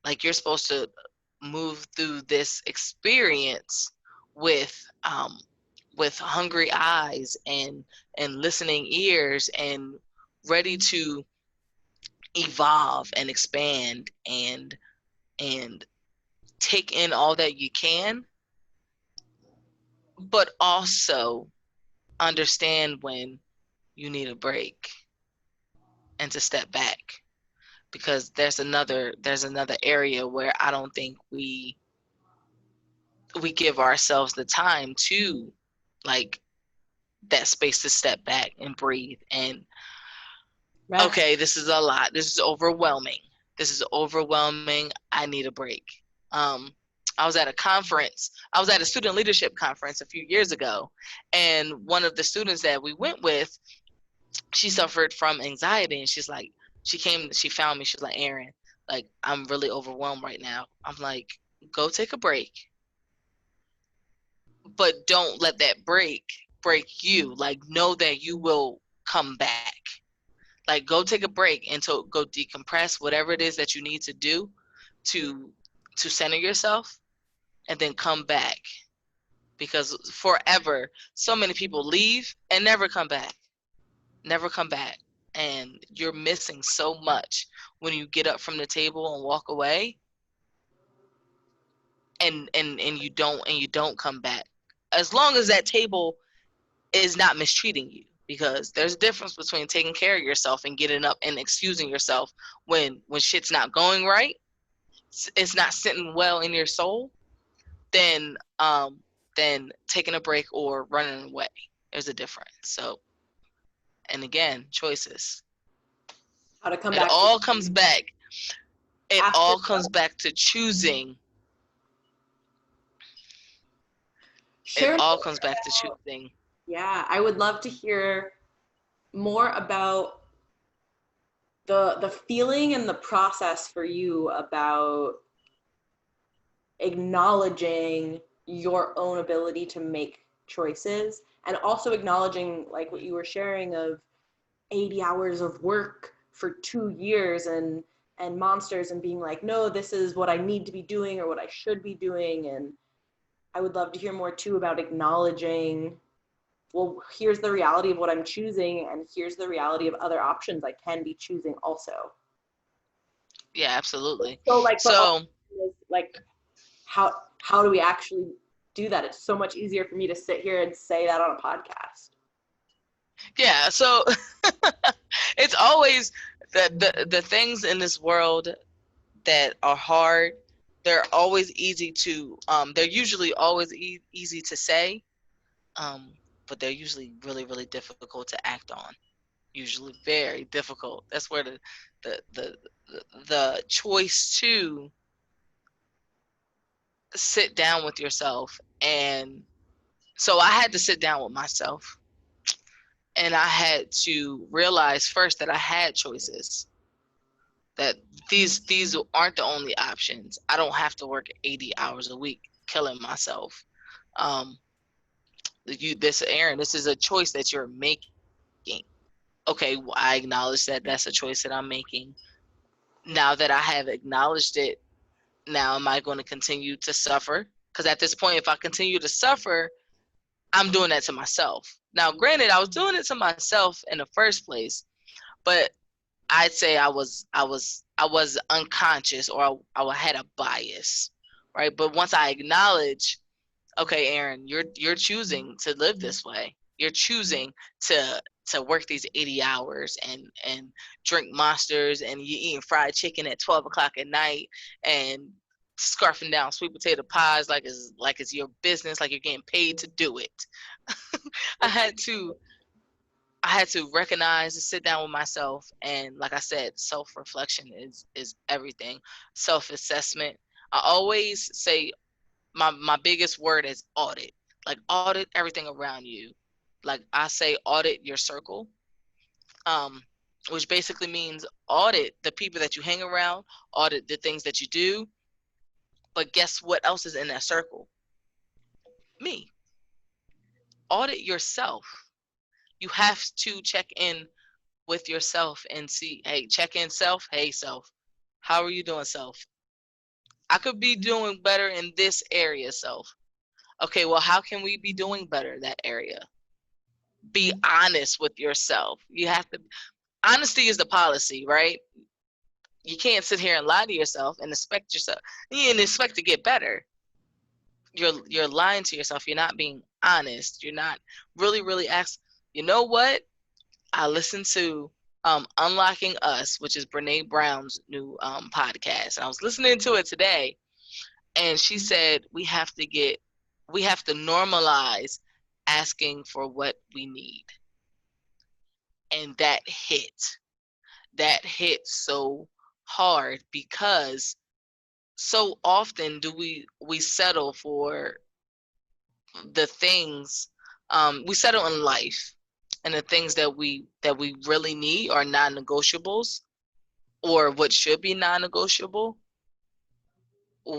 Like, you're supposed to move through this experience with hungry eyes and listening ears, and ready to evolve and expand and take in all that you can, but also understand when you need a break and to step back, because there's another area where I don't think we give ourselves the time to, like, that space to step back and breathe and, Rest. okay, this is a lot, this is overwhelming, I need a break. um I was at a student leadership conference a few years ago, and one of the students that we went with, she suffered from anxiety, and she found me, she's like, Erin, like, I'm really overwhelmed right now. I'm like, go take a break, but don't let that break you. Like, know that you will come back. Like, go take a break and to go decompress, whatever it is that you need to do to center yourself, and then come back, because forever so many people leave and never come back, and you're missing so much when you get up from the table and walk away, and you don't come back, as long as that table is not mistreating you, because there's a difference between taking care of yourself and getting up and excusing yourself when shit's not going right, it's not sitting well in your soul, then taking a break or running away. There's a difference. So, and again, choices. How to come It back to all comes back. It after. all comes back to choosing. It Share all more comes back to about, choosing. yeah, I would love to hear more about the feeling and the process for you about acknowledging your own ability to make choices, and also acknowledging, like what you were sharing, of 80 hours of work for 2 years and monsters, and being like, no, this is what I need to be doing or what I should be doing. And I would love to hear more too about acknowledging, well, here's the reality of what I'm choosing, and here's the reality of other options I can be choosing also. Yeah, absolutely. So like for all, So, like, how do we actually do that? It's so much easier for me to sit here and say that on a podcast. yeah, so it's always the things in this world that are hard, they're always easy to they're usually always easy to say, um but they're usually really, really difficult to act on. Usually very difficult. That's where the the the choice to sit down with yourself. And so I had to sit down with myself, and I had to realize first that I had choices. that these aren't the only options. I don't have to work 80 hours a week killing myself. Um, Erin, this is a choice that you're making. Okay, well, I acknowledge that that's a choice that I'm making. Now that I have acknowledged it, now am I going to continue to suffer? Because at this point, if I continue to suffer, I'm doing that to myself. Now, granted, I was doing it to myself in the first place, but I'd say I was unconscious, or I had a bias, right? But once I acknowledge, okay, Erin, you're choosing to live this way. You're choosing to work these 80 hours and drink Monsters, and you're eating fried chicken at 12 o'clock at night, and scarfing down sweet potato pies like it's your business, like you're getting paid to do it. I had to I had to recognize and sit down with myself, and like I said, self-reflection is everything. Self-assessment. I always say my biggest word is audit. Like, audit everything around you. Like, I say audit your circle, um, which basically means audit the people that you hang around, audit the things that you do. But guess what else is in that circle? Me. Audit yourself. You have to check in with yourself and see, hey, check in self. Hey, self, how are you doing, self? I could be doing better in this area, self. Okay, well, how can we be doing better in that area? Be honest with yourself. You have to, honesty is the policy, right? You can't sit here and lie to yourself and expect yourself, and expect to get better. You're lying to yourself. You're not being honest. You're not really ask, you know what? I listened to Unlocking Us, which is Brene Brown's new podcast. And I was listening to it today, and she said we have to normalize asking for what we need. And that hit so hard, because so often do we settle for the things, we settle in life, and the things that we really need are non-negotiables, or what should be non-negotiable,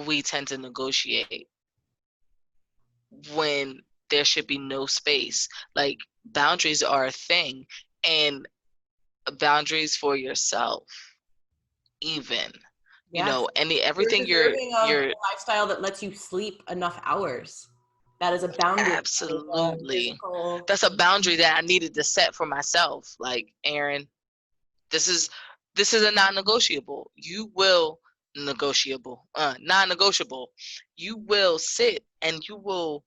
we tend to negotiate when there should be no space. Like, boundaries are a thing, and boundaries for yourself, even, Yes. You're everything deserving of a you're lifestyle that lets you sleep enough hours. That is a boundary. That is a absolutely, physical. that's a boundary that I needed to set for myself. Like, Erin, this is a non-negotiable. You will negotiable, non-negotiable. You will sit, and you'll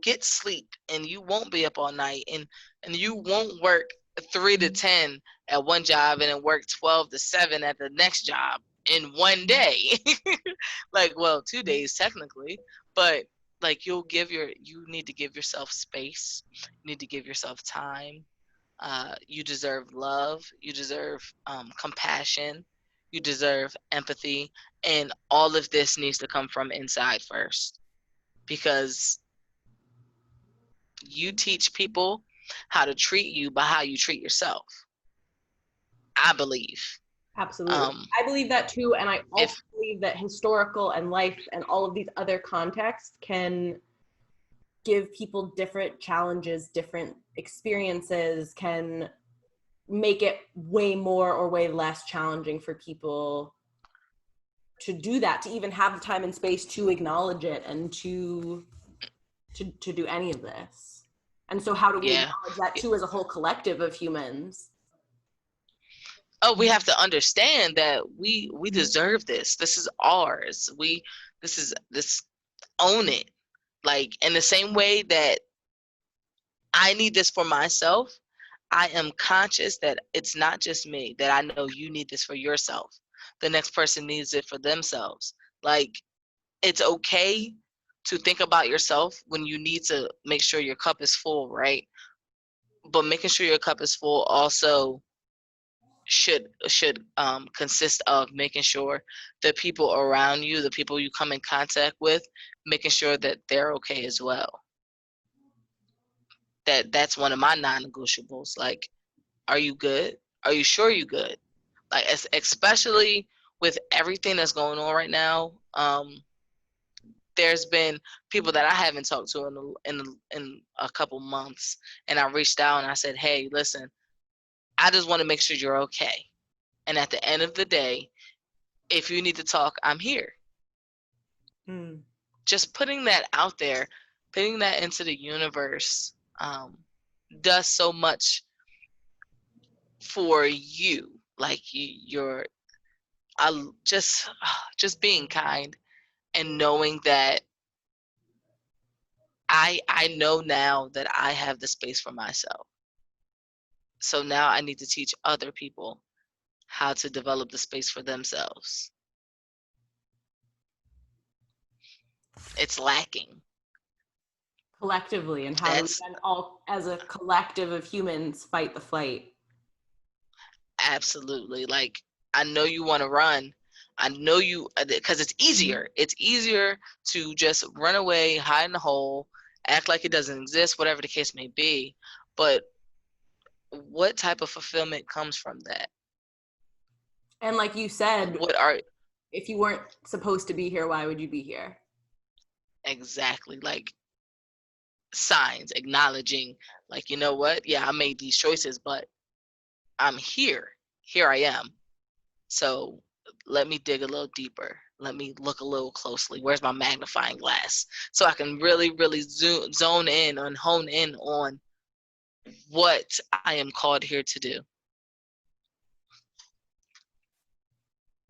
get sleep, and you won't be up all night, and you won't work 3 to 10 at one job and then work 12 to 7 at the next job in one day. Like, well, 2 days technically, but like, you need to give yourself space. You need to give yourself time. You deserve love. You deserve compassion. You deserve empathy. And all of this needs to come from inside first, because you teach people how to treat you by how you treat yourself, I believe. Absolutely. Um, I believe that too. And I also if believe that historical and life and all of these other contexts can give people different challenges, different experiences, can make it way more or way less challenging for people to do that, to even have the time and space to acknowledge it and to do any of this. And so how do we Yeah. acknowledge that too as a whole collective of humans? Oh, we have to understand that we deserve this. This is ours. This own it. Like, in the same way that I need this for myself, I am conscious that it's not just me, that I know you need this for yourself. The next person needs it for themselves. Like, it's okay to think about yourself when you need to make sure your cup is full, right? But making sure your cup is full also should consist of making sure the people around you, the people you come in contact with, making sure that they're okay as well. That's one of my non-negotiables. Like, are you good? Are you sure you good? Like, especially with everything that's going on right now. There's been people that I haven't talked to in a couple months, and I reached out and I said, "Hey, listen, I just want to make sure you're okay. And at the end of the day, if you need to talk, I'm here." Just putting that out there, putting that into the universe, does so much for you. Like, you're just being kind and knowing that I know now that I have the space for myself. So now I need to teach other people how to develop the space for themselves. It's lacking. Collectively, and how do we then all, as a collective of humans, fight the fight? Absolutely. Like, I know you want to run. I know you, because it's easier. It's easier to just run away, hide in the hole, act like it doesn't exist, whatever the case may be. But what type of fulfillment comes from that? And like you said, if you weren't supposed to be here, why would you be here? Exactly. Like, signs acknowledging, like, you know what? Yeah, I made these choices, but I'm here. Here I am. So let me dig a little deeper. Let me look a little closely. Where's my magnifying glass? So I can really, really zone in and hone in on what I am called here to do.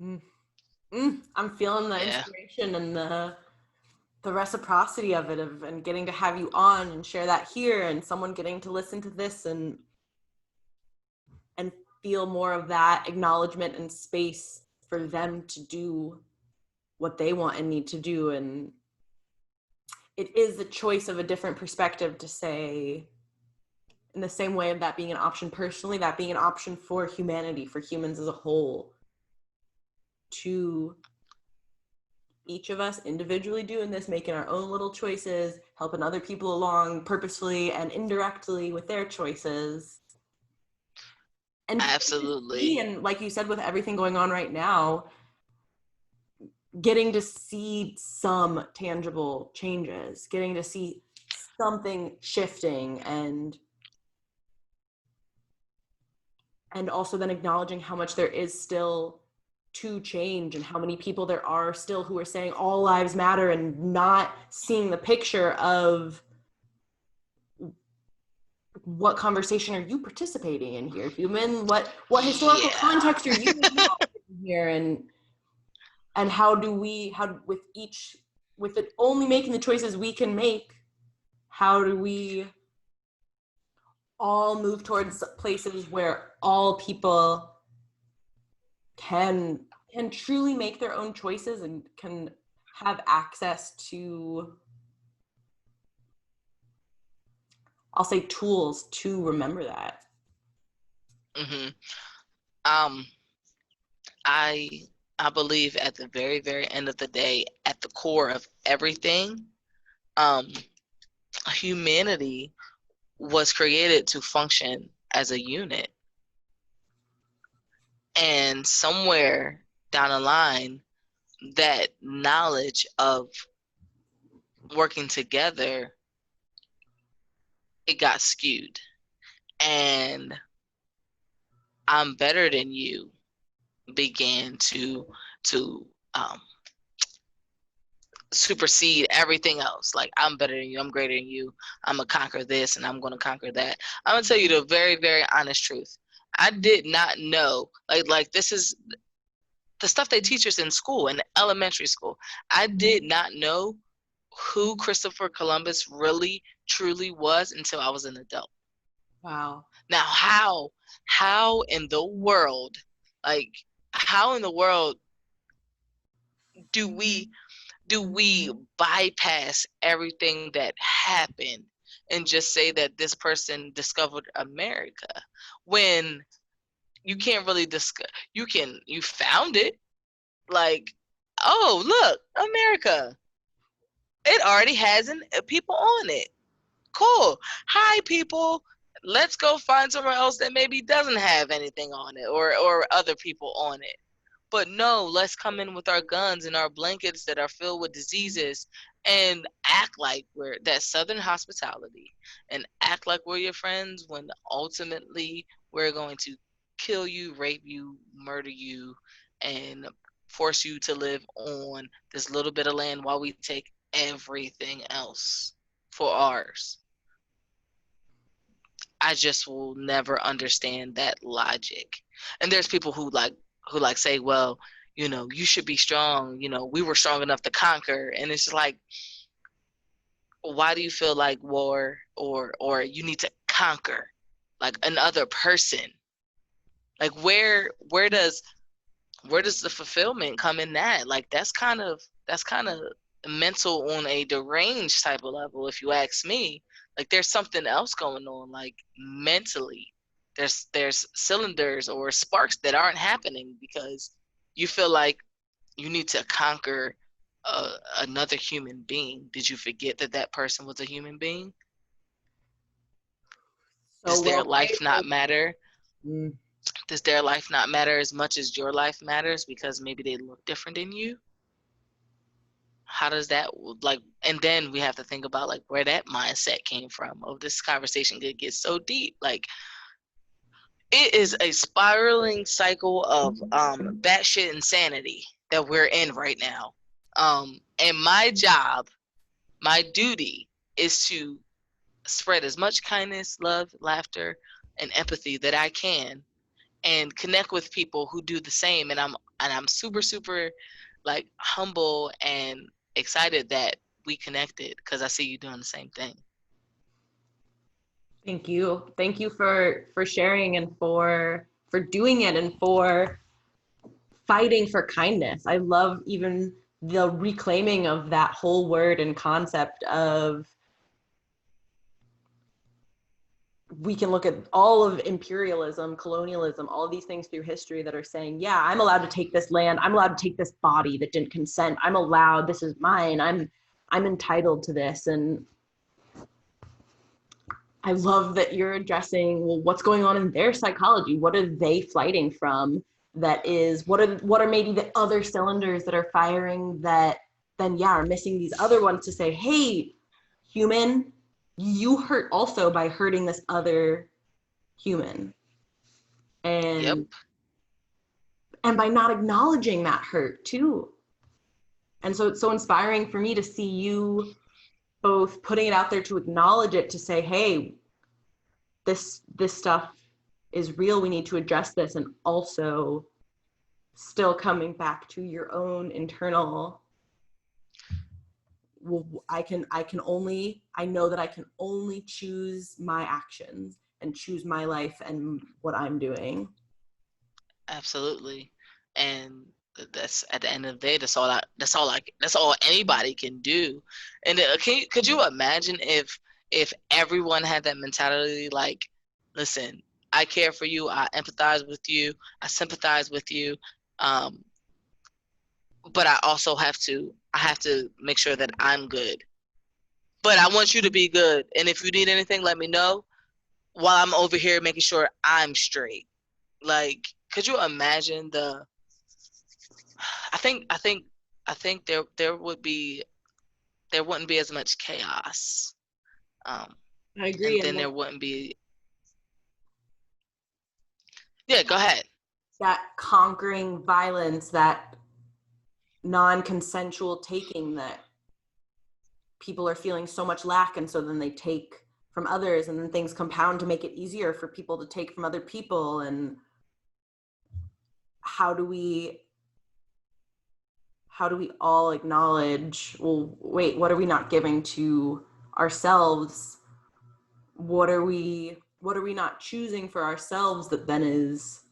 I'm feeling the inspiration and the reciprocity of it, and getting to have you on and share that here, and someone getting to listen to this and feel more of that acknowledgement and space for them to do what they want and need to do. And it is the choice of a different perspective to say, in the same way of that being an option personally, that being an option for humanity, for humans as a whole, to each of us individually doing this, making our own little choices, helping other people along purposefully and indirectly with their choices. And absolutely. And like you said, with everything going on right now, getting to see some tangible changes, getting to see something shifting, and also then acknowledging how much there is still to change, and how many people there are still who are saying all lives matter, and not seeing the picture of what conversation are you participating in here, human? What historical context are you in here? And how with it only making the choices we can make, how do we all move towards places where all people can truly make their own choices and can have access to, I'll say, tools to remember that. I believe at the very, very end of the day, at the core of everything, humanity was created to function as a unit. And somewhere down the line, that knowledge of working together, it got skewed. And I'm better than you began to supersede everything else. Like, I'm better than you, I'm greater than you, I'm gonna conquer this and I'm gonna conquer that. I'm gonna tell you the very, very honest truth. I did not know, like this is the stuff they teach us in school, in elementary school. I did not know who Christopher Columbus really truly was until I was an adult. Wow. Now, how in the world, like, how in the world do we bypass everything that happened and just say that this person discovered America, when you can't really you found it, like, oh, look, America, it already has people on it. Cool. Hi, people. let's go find somewhere else that maybe doesn't have anything on it or other people on it. But no, let's come in with our guns and our blankets that are filled with diseases and act like we're that Southern hospitality and act like we're your friends when ultimately we're going to kill you, rape you, murder you, and force you to live on this little bit of land while we take everything else for ours. I just will never understand that logic. And there's people who say, well, you should be strong. We were strong enough to conquer. And it's like, why do you feel like war or you need to conquer like another person? Like where does the fulfillment come in that? Like that's kind of mental on a deranged type of level, if you ask me. Like there's something else going on, like mentally. There's cylinders or sparks that aren't happening because you feel like you need to conquer another human being. Did you forget that person was a human being? So Does their well life not played. matter? Mm. Does their life not matter as much as your life matters because maybe they look different than you? How does that like? And then we have to think about like where that mindset came from. Oh, this conversation could get so deep. Like it is a spiraling cycle of batshit insanity that we're in right now. And my job, my duty, is to spread as much kindness, love, laughter, and empathy that I can, and connect with people who do the same. And I'm super super like humble and excited that we connected because I see you doing the same thing. Thank you. Thank you for sharing and for doing it and for fighting for kindness. I love even the reclaiming of that whole word and concept of we can look at all of imperialism, colonialism, all of these things through history that are saying, yeah, I'm allowed to take this land. I'm allowed to take this body that didn't consent. I'm allowed, this is mine. I'm entitled to this. And I love that you're addressing, well, what's going on in their psychology? What are they fighting from? That is, what are maybe the other cylinders that are firing that then, yeah, are missing these other ones to say, hey, human, you hurt also by hurting this other human. Yep. And by not acknowledging that hurt too. And so it's so inspiring for me to see you both putting it out there to acknowledge it, to say, hey, this stuff is real, we need to address this, and also still coming back to your own internal, well, I know that I can only choose my actions and choose my life and what I'm doing. Absolutely. And that's at the end of the day, that's all anybody can do. And could you imagine if everyone had that mentality, like, listen, I care for you, I empathize with you, I sympathize with you, but I have to make sure that I'm good. But I want you to be good, and if you need anything, let me know while I'm over here making sure I'm straight. Like, could you imagine I think there wouldn't be as much chaos. I And agree. then And there wouldn't be. Yeah, go ahead. that conquering violence, that non-consensual taking that people are feeling so much lack, and so then they take from others, and then things compound to make it easier for people to take from other people. And how do we all acknowledge, well, wait, what are we not giving to ourselves? What are we not choosing for ourselves that then is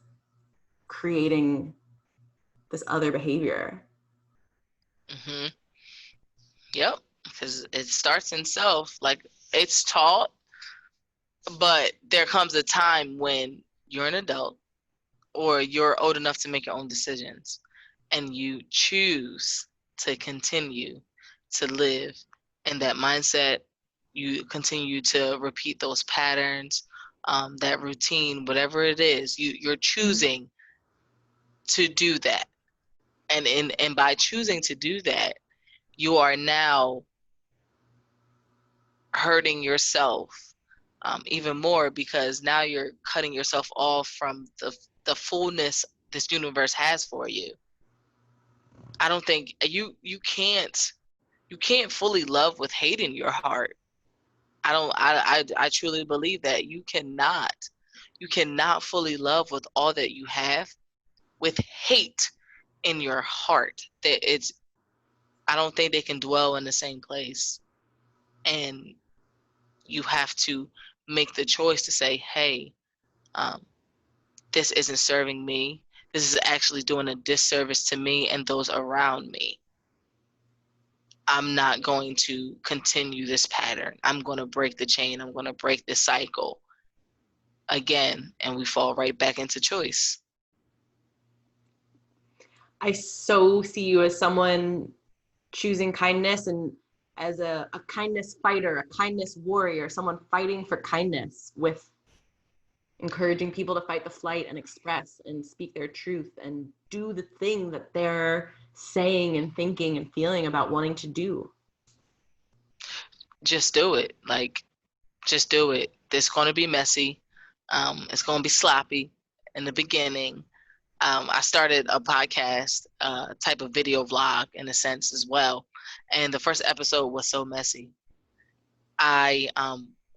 creating this other behavior? Mm-hmm. Yep, because it starts in self. Like, it's taught, but there comes a time when you're an adult or you're old enough to make your own decisions, and you choose to continue to live in that mindset. You continue to repeat those patterns, that routine, whatever it is, you're choosing to do that. And by choosing to do that, you are now hurting yourself even more, because now you're cutting yourself off from the fullness this universe has for you. I don't think you can't fully love with hate in your heart. I truly believe that you cannot fully love with all that you have with hate in your heart. That it's I don't think they can dwell in the same place. And you have to make the choice to say, hey, this isn't serving me. This is actually doing a disservice to me and those around me. I'm not going to continue this pattern. I'm going to break the chain. I'm going to break the cycle again. And we fall right back into choice. I so see you as someone choosing kindness, and as a kindness fighter, a kindness warrior, someone fighting for kindness, with encouraging people to fight the fight and express and speak their truth and do the thing that they're saying and thinking and feeling about wanting to do. Just do it. Just do it. It's going to be messy. It's going to be sloppy in the beginning. I started a podcast type of video vlog in a sense as well. And the first episode was so messy.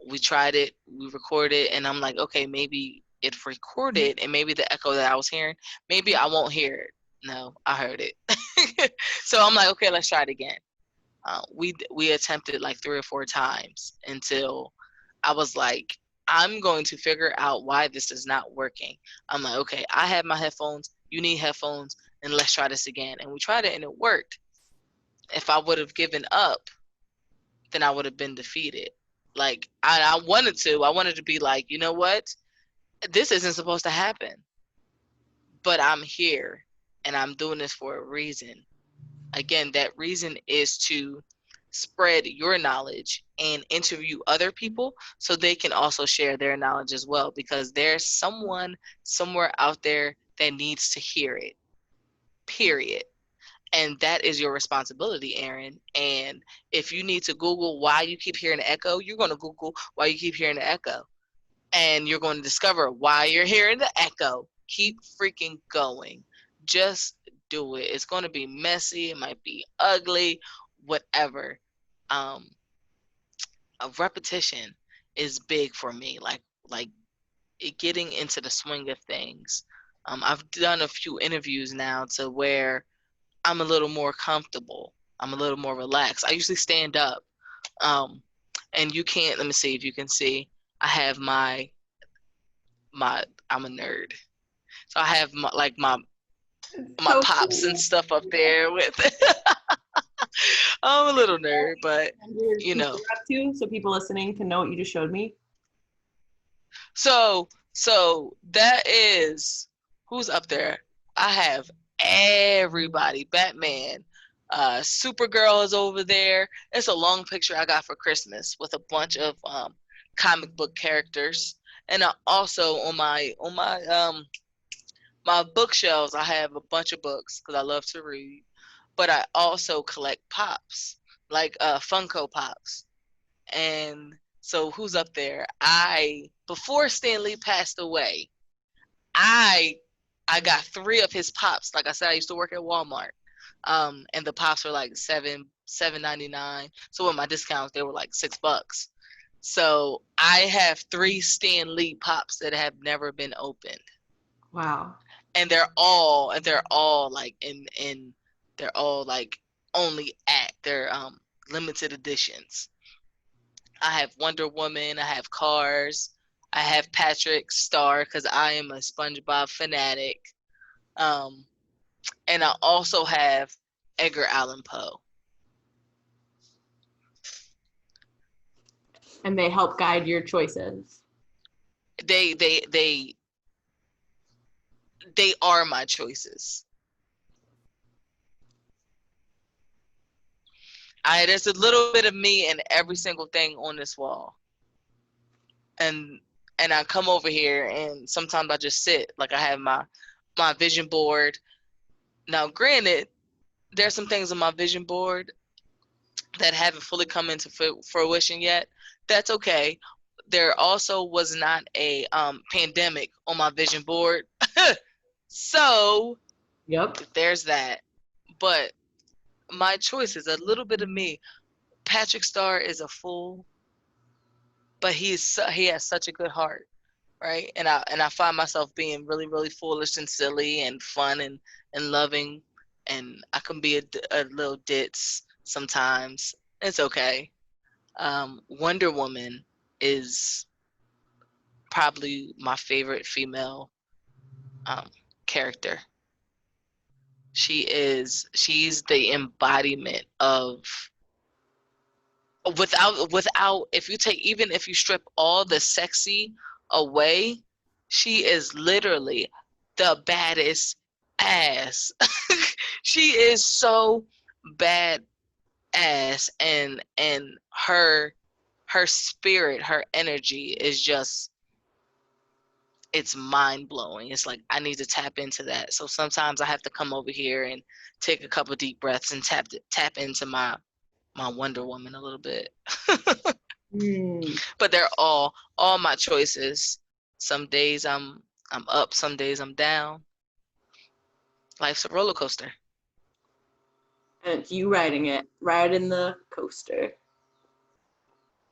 We tried it, we recorded, and I'm like, okay, maybe it's recorded, and maybe the echo that I was hearing, maybe I won't hear it. No, I heard it. So I'm like, okay, let's try it again. We attempted like 3 or 4 times until I was like, I'm going to figure out why this is not working. I'm like, okay, I have my headphones, you need headphones, and let's try this again. And we tried it and it worked. If I would have given up, then I would have been defeated. Like, I wanted to be like, you know what? This isn't supposed to happen. But I'm here and I'm doing this for a reason. Again, that reason is to spread your knowledge and interview other people so they can also share their knowledge as well, because there's someone somewhere out there that needs to hear it, period. And that is your responsibility, Erin. And if you need to Google why you keep hearing the echo, you're going to Google why you keep hearing the echo. And you're going to discover why you're hearing the echo. Keep freaking going. Just do it. It's going to be messy. It might be ugly, whatever. A repetition is big for me. Like getting into the swing of things. I've done a few interviews now to where I'm a little more comfortable. I'm a little more relaxed. I usually stand up. And you can't, let me see if you can see. I have my I'm a nerd. So I have my So pops cool. and stuff up there with I'm a little nerd, but you know. Up to, so people listening can know what you just showed me. So that is who's up there. I have everybody. Batman, Supergirl is over there. It's a long picture I got for Christmas with a bunch of comic book characters. And I also on my my bookshelves, I have a bunch of books because I love to read. But I also collect pops, like Funko Pops. And so who's up there? Before Stan Lee passed away, I got 3 of his pops. Like I said, I used to work at Walmart. And the pops were like $7.99. So with my discounts, they were like $6. So I have 3 Stan Lee pops that have never been opened. Wow. And they're all like they're all like only they're limited editions. I have Wonder Woman, I have Cars, I have Patrick Star because I am a SpongeBob fanatic. And I also have Edgar Allan Poe. And they help guide your choices. They are my choices. There's a little bit of me in every single thing on this wall. And and I come over here, and sometimes I just sit. Like, I have my vision board. Now, granted, there's some things on my vision board that haven't fully come into fruition yet. That's okay. There also was not a pandemic on my vision board. So Yep. there's that. But my choice is a little bit of me. Patrick Star is a fool, but he has such a good heart, right? And I find myself being really, really foolish and silly and fun and loving, and I can be a little ditz sometimes. It's okay. Wonder Woman is probably my favorite female character. She's the embodiment of, without if you strip all the sexy away, she is literally the baddest ass. She is so bad ass, and her spirit, her energy is just, it's mind-blowing. It's like, I need to tap into that. So sometimes I have to come over here and take a couple deep breaths and tap into my Wonder Woman a little bit. But they're all my choices. Some days I'm up, some days I'm down. Life's a roller coaster. And it's you riding the coaster.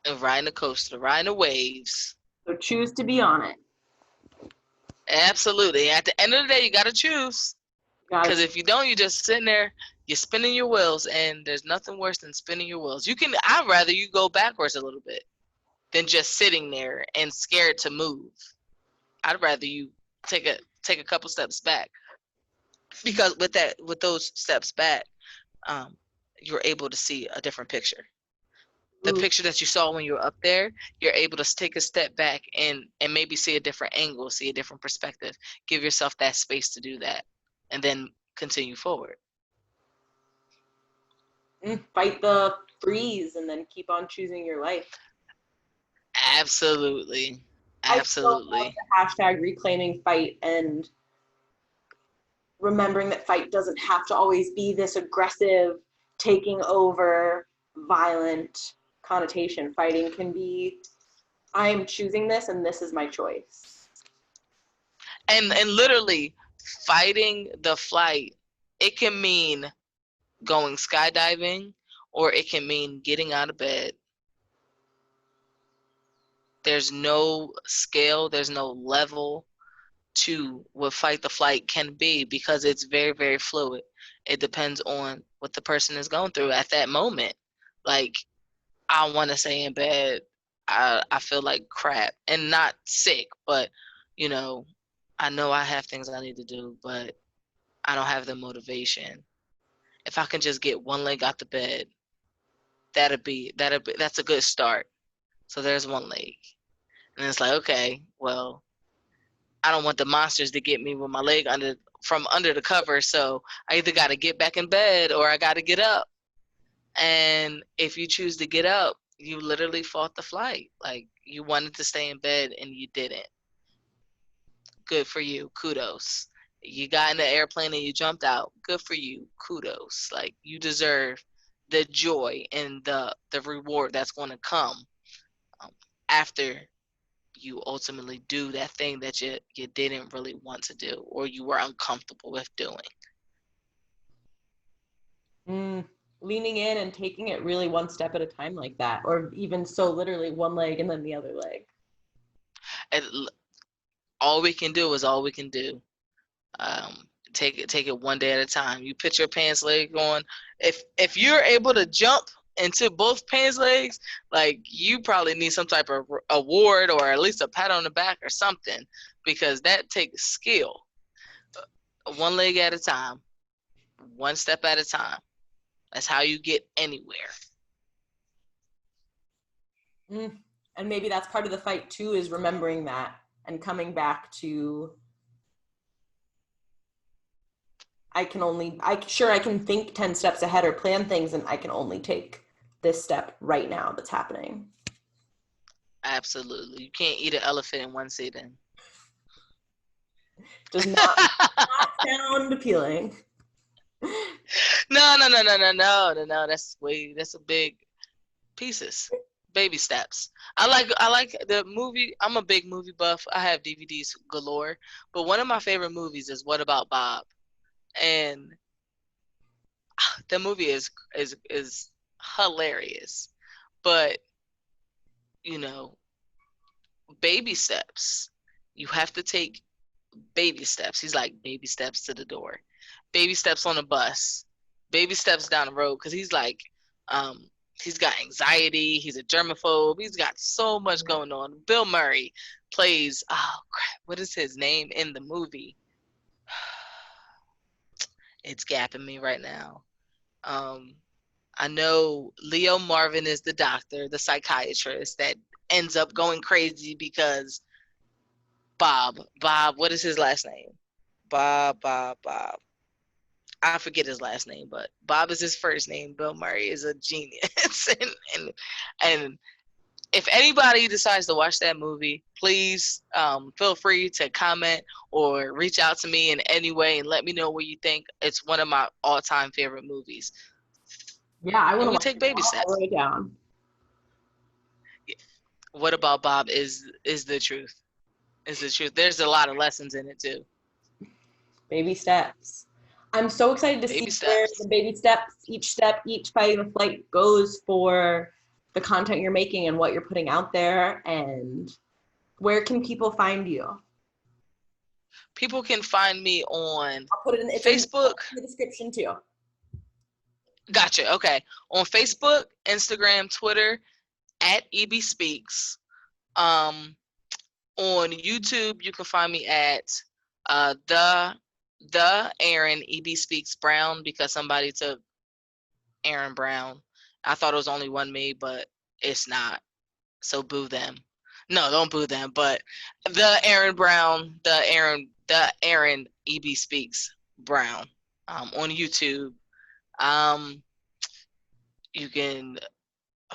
And riding the coaster, riding the waves. So choose to be on it. Absolutely. At the end of the day, you got to choose. Because if you don't, you're just sitting there, you're spinning your wheels, and there's nothing worse than spinning your wheels. I'd rather you go backwards a little bit than just sitting there and scared to move. I'd rather you take a couple steps back, because with those steps back, you're able to see a different picture. The picture that you saw when you were up there, you're able to take a step back and maybe see a different angle, see a different perspective. Give yourself that space to do that, and then continue forward. Fight the freeze and then keep on choosing your life. Absolutely. Absolutely. Hashtag reclaiming fight and remembering that fight doesn't have to always be this aggressive, taking over, violent connotation. Fighting can be, I am choosing this and this is my choice. And literally, fighting the flight, it can mean going skydiving, or it can mean getting out of bed. There's no scale, there's no level to what fight the flight can be, because it's very, very fluid. It depends on what the person is going through at that moment. Like, I want to stay in bed. I feel like crap, and not sick, but I know I have things I need to do, but I don't have the motivation. If I can just get one leg out the bed, that's a good start. So there's one leg. And it's like, okay, well, I don't want the monsters to get me with my leg from under the cover, so I either got to get back in bed or I got to get up. And if you choose to get up, you literally fought the flight. Like, you wanted to stay in bed and you didn't. Good for you. Kudos. You got in the airplane and you jumped out. Good for you. Kudos. Like, you deserve the joy and the reward that's going to come after you ultimately do that thing that you didn't really want to do, or you were uncomfortable with doing. Leaning in and taking it really one step at a time like that, or even so literally one leg and then the other leg. And all we can do is all we can do. Take it one day at a time. You put your pants leg on. If you're able to jump into both pants legs, like, you probably need some type of award, or at least a pat on the back or something, because that takes skill. One leg at a time, one step at a time. That's how you get anywhere. And maybe that's part of the fight too, is remembering that and coming back to, I can think 10 steps ahead or plan things, and I can only take this step right now that's happening. Absolutely. You can't eat an elephant in one sitting. Does not sound appealing. No. That's a big pieces. Baby steps. I like the movie. I'm a big movie buff. I have DVDs galore. But one of my favorite movies is What About Bob? And the movie is hilarious. But, you know, baby steps. You have to take baby steps. He's like, baby steps to the door, baby steps on the bus, baby steps down the road. Cause he's like, um, he's got anxiety. He's a germaphobe. He's got so much going on. Bill Murray plays, oh crap, what is his name in the movie? It's gapping me right now. Um, I know Leo Marvin is the doctor, the psychiatrist that ends up going crazy because Bob, what is his last name? Bob. I forget his last name, but Bob is his first name. Bill Murray is a genius. and if anybody decides to watch that movie, please feel free to comment or reach out to me in any way and let me know what you think. It's one of my all-time favorite movies. Yeah, I want to we watch take baby steps. All the way down. What About Bob is the truth. Is the truth. There's a lot of lessons in it too. Baby steps. I'm so excited to see where the baby steps, each step, each Fighting the Flight goes for the content you're making and what you're putting out there. And where can people find you? People can find me on I'll put it in Facebook. In the description too. Gotcha. Okay. On Facebook, Instagram, Twitter, at EB Speaks. On YouTube, you can find me at the Erin EB Speaks Brown, because somebody took Erin Brown. I thought it was only one me, but it's not. So boo them. No, don't boo them. But the Erin Brown, the Erin EB Speaks Brown, on YouTube. You can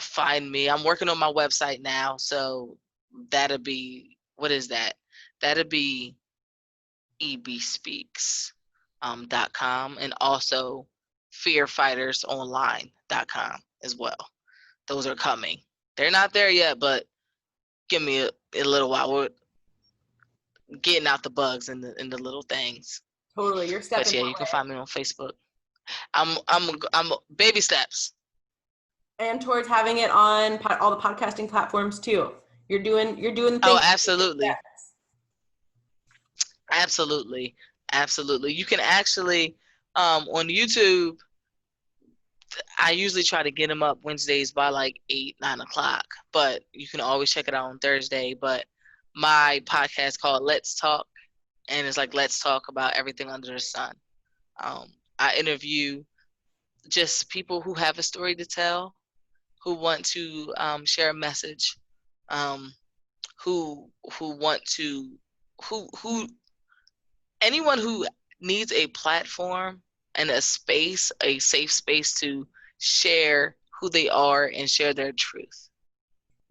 find me. I'm working on my website now, so that'll be, what is that? That'll be ebspeaks.com, and also fearfightersonline.com as well. Those are coming. They're not there yet, but give me a little while. We're getting out the bugs and the little things. Totally, you're stepping. But yeah, you can find me on Facebook. I'm baby steps. And towards having it on all the podcasting platforms too. You're doing the thing. Oh, absolutely. Absolutely. You can actually, on YouTube, I usually try to get them up Wednesdays by like 8, 9 o'clock, but you can always check it out on Thursday. But my podcast called Let's Talk, and it's like, let's talk about everything under the sun. I interview just people who have a story to tell, who want to share a message, who want to, who anyone who needs a platform and a space, a safe space to share who they are and share their truth.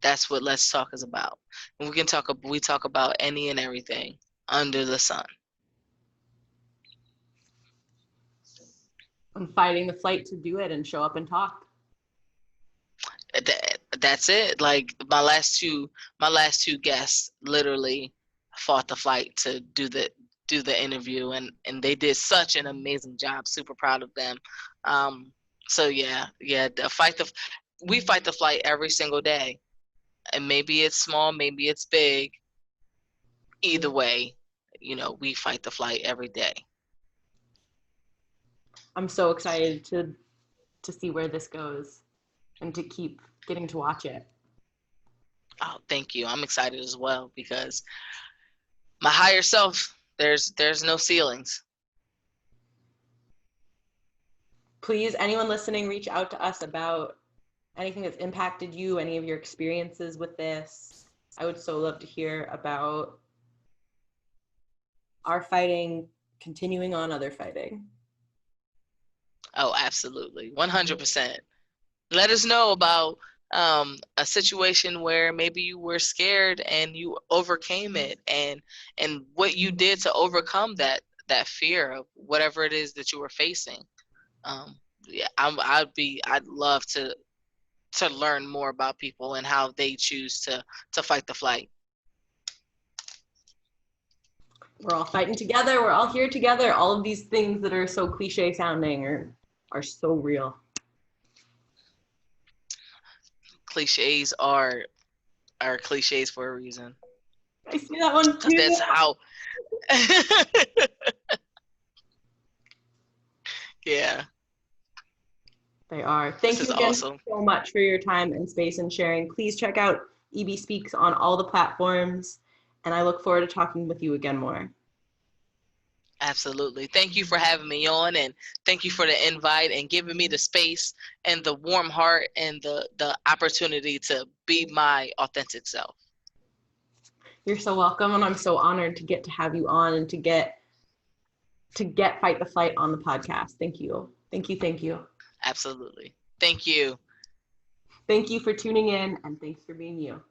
That's what Let's Talk is about. And we talk about any and everything under the sun. I'm fighting the flight to do it and show up and talk. That's it. Like my last two guests literally fought the flight to do the interview, and they did such an amazing job. Super proud of them. So yeah, we fight the flight every single day, and maybe it's small, maybe it's big. Either way, we fight the flight every day. I'm so excited to see where this goes and to keep getting to watch it. Oh, thank you. I'm excited as well, because my higher self, there's no ceilings. Please, anyone listening, reach out to us about anything that's impacted you, any of your experiences with this. I would so love to hear about our fighting continuing on, other fighting. Oh, absolutely. 100%. Let us know about a situation where maybe you were scared and you overcame it, and what you did to overcome that fear of whatever it is that you were facing. Yeah, I'd love to learn more about people and how they choose to fight the flight. We're all fighting together. We're all here together. All of these things that are so cliche sounding are so real. Cliches are cliches for a reason. I see that one too. Because that's how. Yeah. They are. Thank you again so much for your time and space and sharing. Please check out EB Speaks on all the platforms, and I look forward to talking with you again more. Absolutely. Thank you for having me on, and thank you for the invite and giving me the space and the warm heart and the opportunity to be my authentic self. You're so welcome, and I'm so honored to get to have you on and to get Fight the Flight on the podcast. Thank you. Thank you. Thank you. Absolutely. Thank you. Thank you for tuning in, and thanks for being you.